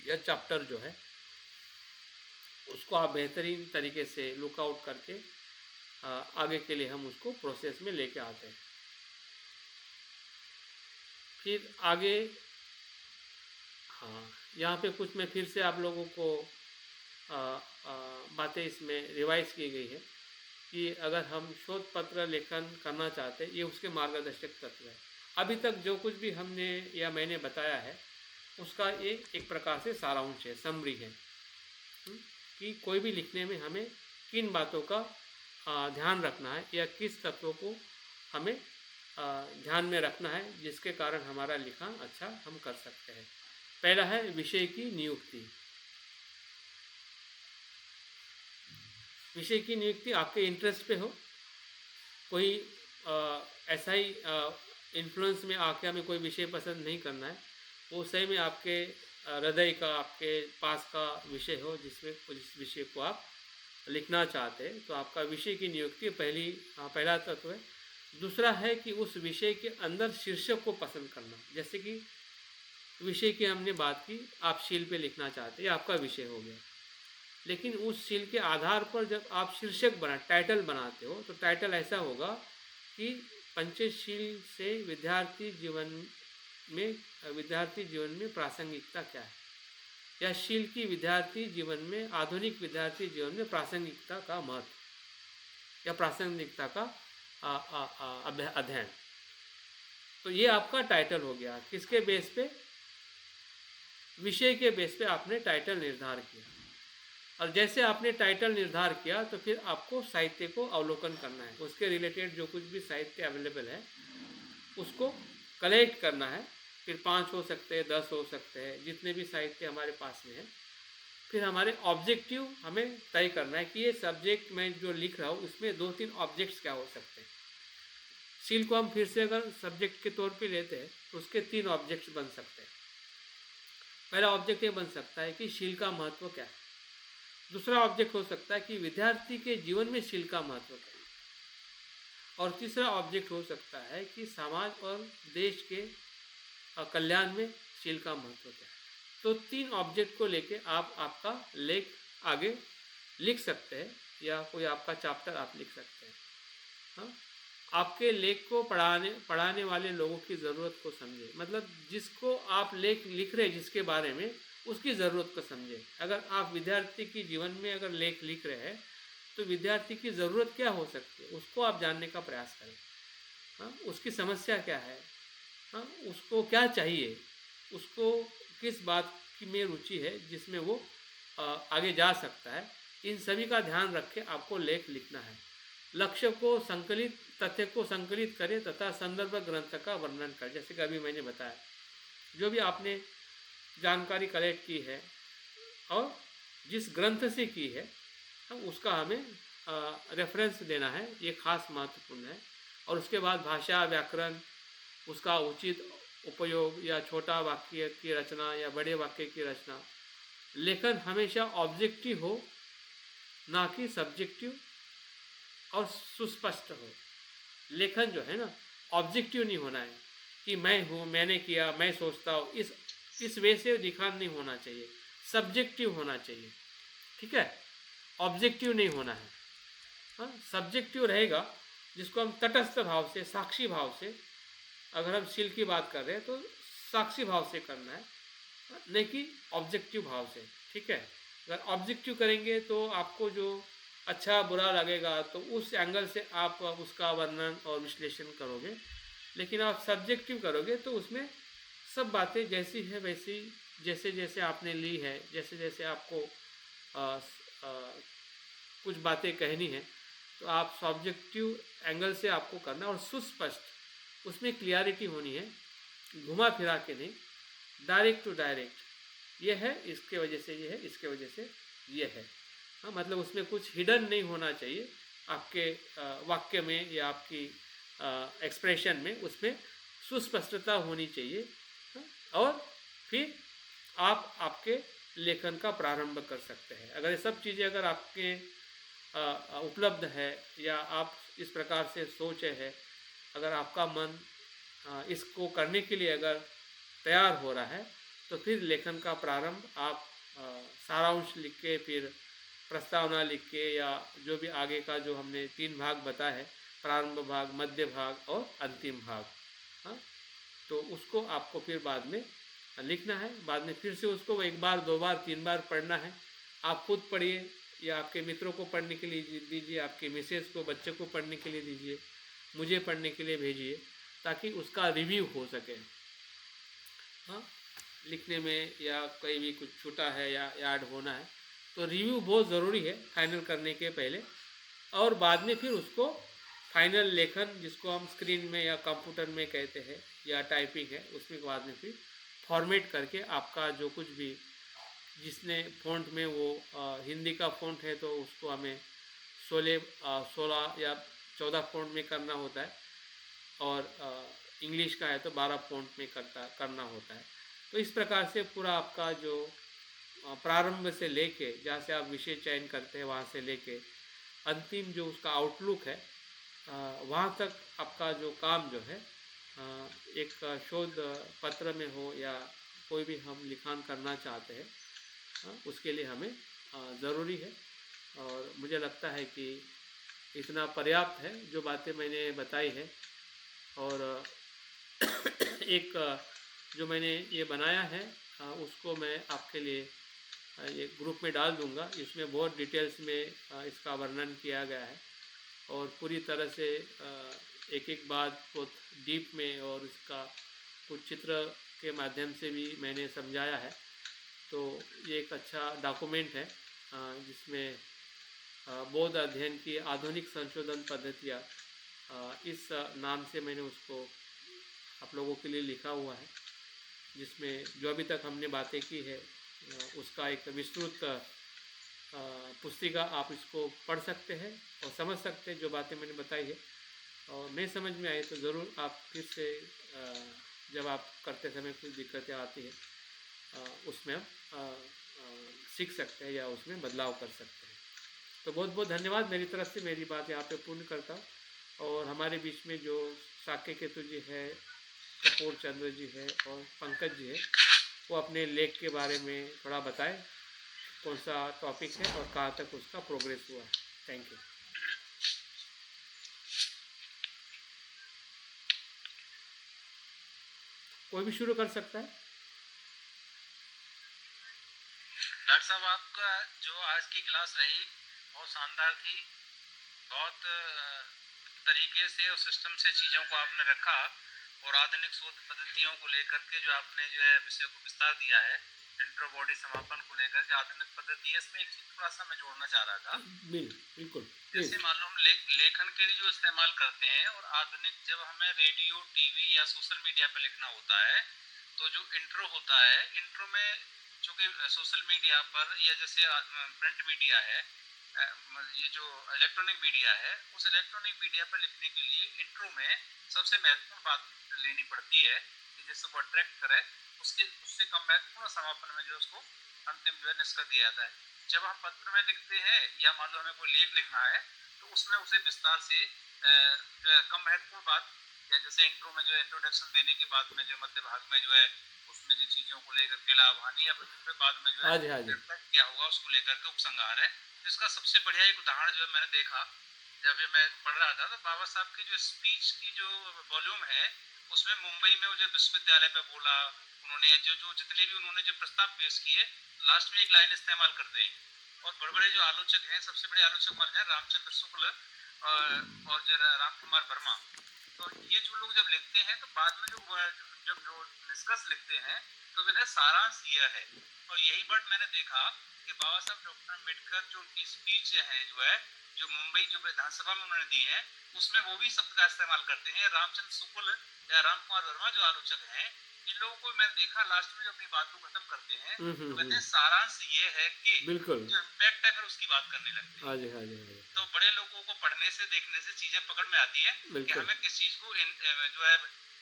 या चैप्टर जो है उसको आप बेहतरीन तरीके से लुकआउट करके आगे के लिए हम उसको प्रोसेस में लेके आते हैं। फिर आगे यहाँ पे कुछ मैं फिर से आप लोगों को बातें इसमें रिवाइज की गई है कि अगर हम शोध पत्र लेखन करना चाहते हैं, ये उसके मार्गदर्शक तत्व है। अभी तक जो कुछ भी हमने या मैंने बताया है उसका ये एक प्रकार से सारांश है, समरी है कि कोई भी लिखने में हमें किन बातों का ध्यान रखना है या किस तत्वों को हमें ध्यान में रखना है, जिसके कारण हमारा लिखान अच्छा हम कर सकते हैं। पहला है विषय की नियुक्ति। विषय की नियुक्ति आपके इंटरेस्ट पे हो। कोई ऐसा ही इन्फ्लुएंस में आके हमें कोई विषय पसंद नहीं करना है, वो सही में आपके हृदय का, आपके पास का विषय हो जिस विषय को आप लिखना चाहते हैं तो आपका विषय की नियुक्ति पहला तत्व है। दूसरा है कि उस विषय के अंदर शीर्षक को पसंद करना। जैसे कि विषय की हमने बात की, आप शील पे लिखना चाहते हैं, ये आपका विषय हो गया। लेकिन उस शील के आधार पर जब आप शीर्षक टाइटल बनाते हो, तो टाइटल ऐसा होगा कि पंचशील से विद्यार्थी जीवन में प्रासंगिकता क्या है, या शील की विद्यार्थी जीवन में, आधुनिक विद्यार्थी जीवन में प्रासंगिकता का महत्व या प्रासंगिकता का अध्ययन। तो ये आपका टाइटल हो गया। किसके बेस पे? विषय के बेस पे आपने टाइटल निर्धार किया। और जैसे आपने टाइटल निर्धार किया तो फिर आपको साहित्य को अवलोकन करना है, उसके रिलेटेड जो कुछ भी साहित्य अवेलेबल है उसको कलेक्ट करना है। फिर 5 हो सकते हैं, 10 हो सकते हैं, जितने भी साहित्य हमारे पास में है। फिर हमारे ऑब्जेक्टिव हमें तय करना है कि ये सब्जेक्ट मैं जो लिख रहा हूँ उसमें 2-3 ऑब्जेक्ट्स क्या हो सकते हैं। शील को हम फिर से अगर सब्जेक्ट के तौर पे लेते हैं तो उसके 3 ऑब्जेक्ट्स बन सकते हैं। पहला ऑब्जेक्ट ये बन सकता है कि शील का महत्व क्या है। दूसरा ऑब्जेक्ट हो सकता है कि विद्यार्थी के जीवन में शील का महत्व क्या है। और तीसरा ऑब्जेक्ट हो सकता है कि समाज और देश के कल्याण में शील का महत्व क्या है। तो 3 ऑब्जेक्ट को लेके आप आपका लेख आगे लिख सकते हैं, या कोई आपका चैप्टर आप लिख सकते हैं। हाँ, आपके लेख को पढ़ाने वाले लोगों की ज़रूरत को समझे। मतलब जिसको आप लेख लिख रहे हैं जिसके बारे में, उसकी ज़रूरत को समझे। अगर आप विद्यार्थी के जीवन में अगर लेख लिख रहे हैं तो विद्यार्थी की ज़रूरत क्या हो सकती है, उसको आप जानने का प्रयास करें। हाँ, उसकी समस्या क्या है, हाँ, उसको क्या चाहिए, उसको किस बात की में रुचि है जिसमें वो आगे जा सकता है। इन सभी का ध्यान रख के आपको लेख लिखना है। तथ्य को संकलित करें तथा संदर्भ ग्रंथ का वर्णन करें। जैसे कि अभी मैंने बताया, जो भी आपने जानकारी कलेक्ट की है और जिस ग्रंथ से की है, उसका हमें रेफरेंस देना है, ये खास महत्वपूर्ण है। और उसके बाद भाषा, व्याकरण, उसका उचित उपयोग, या छोटा वाक्य की रचना या बड़े वाक्य की रचना। लेखन हमेशा ऑब्जेक्टिव हो, ना कि सब्जेक्टिव और सुस्पष्ट हो। लेखन जो है ना, ऑब्जेक्टिव नहीं होना है कि मैं हूँ, मैंने किया, मैं सोचता हूँ, इस वे से लिखन नहीं होना चाहिए। सब्जेक्टिव होना चाहिए, ठीक है, ऑब्जेक्टिव नहीं होना है। हाँ, सब्जेक्टिव रहेगा, जिसको हम तटस्थ भाव से, साक्षी भाव से, अगर हम शील की बात कर रहे हैं तो साक्षी भाव से करना है, नहीं कि ऑब्जेक्टिव भाव से, ठीक है। अगर ऑब्जेक्टिव करेंगे तो आपको जो अच्छा बुरा लगेगा तो उस एंगल से आप उसका वर्णन और विश्लेषण करोगे। लेकिन आप सब्जेक्टिव करोगे तो उसमें सब बातें जैसी है वैसी, जैसे जैसे आपने ली है, जैसे जैसे आपको आ, आ, कुछ बातें कहनी है, तो आप सब्जेक्टिव एंगल से आपको करना, और सुस्पष्ट, उसमें क्लियरिटी होनी है, घुमा फिरा के नहीं, डायरेक्ट टू डायरेक्ट। ये है इसके वजह से, ये है इसके वजह से, ये है। हाँ, मतलब उसमें कुछ हिडन नहीं होना चाहिए आपके वाक्य में या आपकी एक्सप्रेशन में, उसमें सुस्पष्टता होनी चाहिए। हाँ, और फिर आप आपके लेखन का प्रारंभ कर सकते हैं। अगर ये सब चीज़ें अगर आपके उपलब्ध है, या आप इस प्रकार से सोचे है, अगर आपका मन इसको करने के लिए अगर तैयार हो रहा है, तो फिर लेखन का प्रारंभ आप सारांश लिख के, फिर प्रस्तावना लिख के, या जो भी आगे का जो हमने 3 भाग बताया है, प्रारंभ भाग, मध्य भाग और अंतिम भाग, हाँ, तो उसको आपको फिर बाद में लिखना है। बाद में फिर से उसको 1 बार, 2 बार, 3 बार पढ़ना है। आप खुद पढ़िए, या आपके मित्रों को पढ़ने के लिए दीजिए, आपके मिसेज को, बच्चे को पढ़ने के लिए दीजिए, मुझे पढ़ने के लिए भेजिए, ताकि उसका रिव्यू हो सके। हाँ, लिखने में या कहीं भी कुछ छूटा है या ऐड होना है, तो रिव्यू बहुत ज़रूरी है फाइनल करने के पहले। और बाद में फिर उसको फाइनल लेखन, जिसको हम स्क्रीन में या कंप्यूटर में कहते हैं, या टाइपिंग है, उसमें बाद में फिर फॉर्मेट करके आपका जो कुछ भी, जिसने फ़ॉन्ट में वो हिंदी का फ़ॉन्ट है तो उसको हमें 16 या 14 फ़ॉन्ट में करना होता है, और इंग्लिश का है तो 12 फ़ॉन्ट में करना होता है। तो इस प्रकार से पूरा आपका जो प्रारंभ से लेके जहाँ से आप विषय चयन करते हैं वहाँ से लेके अंतिम जो उसका आउटलुक है वहाँ तक आपका जो काम जो है एक शोध पत्र में हो या कोई भी हम लिखान करना चाहते हैं उसके लिए हमें ज़रूरी है। और मुझे लगता है कि इतना पर्याप्त है जो बातें मैंने बताई है। और एक जो मैंने ये बनाया है उसको मैं आपके लिए ये ग्रुप में डाल दूंगा। इसमें बहुत डिटेल्स में इसका वर्णन किया गया है और पूरी तरह से एक एक बात बहुत डीप में और इसका कुछ चित्र के माध्यम से भी मैंने समझाया है। तो ये एक अच्छा डॉक्यूमेंट है जिसमें बौद्ध अध्ययन की आधुनिक संशोधन पद्धतियाँ इस नाम से मैंने उसको आप लोगों के लिए लिखा हुआ है, जिसमें जो अभी तक हमने बातें की है उसका एक विस्तृत पुस्तिका आप इसको पढ़ सकते हैं और समझ सकते हैं जो बातें मैंने बताई है। और नहीं समझ में आए तो ज़रूर आप फिर से जब आप करते समय कुछ दिक्कतें आती है उसमें आप सीख सकते हैं या उसमें बदलाव कर सकते हैं। तो बहुत बहुत धन्यवाद मेरी तरफ से। मेरी बात यहाँ पे पूर्ण करता हूँ और हमारे बीच में जो साके केतु जी है, कपूर चंद्र जी है और पंकज जी है, वो अपने लेख के बारे में थोड़ा बताएं, कौन सा टॉपिक है और कहाँ तक उसका प्रोग्रेस हुआ है। Thank you. कोई भी शुरू कर सकता है। डॉक्टर साहब, आपका जो आज की क्लास रही बहुत शानदार थी। बहुत तरीके से और सिस्टम से चीज़ों को आपने रखा और आधुनिक शोध पद्धतियों को लेकर के जो आपने जो है विषय को विस्तार दिया है, इंट्रो बॉडी समापन को लेकर के आधुनिक पद्धति है। इसमें एक चीज थोड़ा सा मैं जोड़ना चाह रहा था। बिल्कुल। जैसे मालूम लेखन के लिए जो इस्तेमाल करते हैं और आधुनिक जब हमें रेडियो, टीवी या सोशल मीडिया पर लिखना होता है तो जो इंट्रो होता है, इंट्रो में चूँकि सोशल मीडिया पर या जैसे प्रिंट मीडिया है, ये जो इलेक्ट्रॉनिक मीडिया है, उस इलेक्ट्रॉनिक मीडिया पर लिखने के लिए इंट्रो में सबसे महत्वपूर्ण बात लेनी पड़ती है कि जिससे वो अट्रैक्ट करे, उससे कम महत्वपूर्ण समापन में जो उसको अंतिम जो है निष्कर्ष दिया जाता है। जब हम पत्र में लिखते हैं या मान लो हमें कोई लेख लिखना है तो उसमें उसे विस्तार से जो है कम महत्वपूर्ण बात या जैसे इंट्रो में जो है इंट्रोडक्शन देने के बाद में जो मध्य भाग में जो है उसमें जो चीज़ों को लेकर के लाभ हानि या बाद में जो है क्या होगा उसको लेकर के उपसंहार है। तो इसका सबसे बढ़िया एक उदाहरण जो है मैंने देखा जब ये मैं पढ़ रहा था तो बाबा साहब की जो स्पीच की जो वॉल्यूम है उसमें मुंबई में वो जो विश्वविद्यालय पे बोला उन्होंने, जो जितने भी उन्होंने जो प्रस्ताव पेश किए, लास्ट में एक लाइन इस्तेमाल करते हैं। और बड़े बड़े जो आलोचक हैं, सबसे बड़े आलोचक मान हैं रामचंद्र शुक्ल और जो राम कुमार वर्मा। तो ये जो लोग जब लिखते हैं तो बाद में जो निष्कर्ष लिखते हैं तो इन्हें सारांश यह है। और यही बात मैंने देखा कि बाबा साहब डॉक्टर अम्बेडकर जो उनकी स्पीच है जो मुंबई जो विधानसभा में उन्होंने दी है उसमें वो भी शब्द का इस्तेमाल करते हैं। रामचंद्र शुक्ल या राम कुमार वर्मा जो आलोचक हैं, इन लोगों को मैंने देखा लास्ट में जो अपनी बात को खत्म करते हैं तो कहते हैं सारांश ये है कि बिल्कुल जो इम्पैक्ट है फिर उसकी बात करने लगते हैं। हाँ जी। तो बड़े लोगों को पढ़ने से देखने से चीजें पकड़ में आती है कि हमें किस चीज को जो है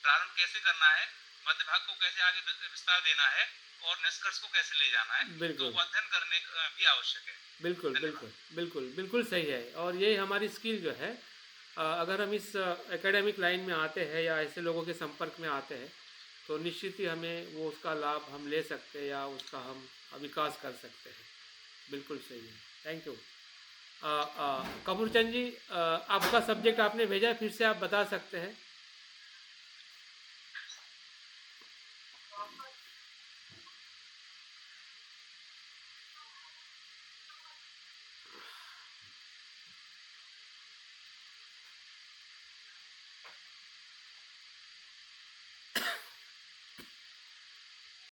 प्रारंभ कैसे करना है, मध्य भाग को कैसे आगे विस्तार देना है और निष्कर्ष को कैसे ले जाना है। तो अध्ययन करने भी आवश्यक है। बिल्कुल सही है। और ये हमारी स्किल जो है अगर हम इस एकेडमिक लाइन में आते हैं या ऐसे लोगों के संपर्क में आते हैं तो निश्चित ही हमें वो उसका लाभ हम ले सकते हैं या उसका हम विकास कर सकते हैं। बिल्कुल सही है। Thank you. कपूरचंद जी, आपका सब्जेक्ट आपने भेजा, फिर से आप बता सकते हैं।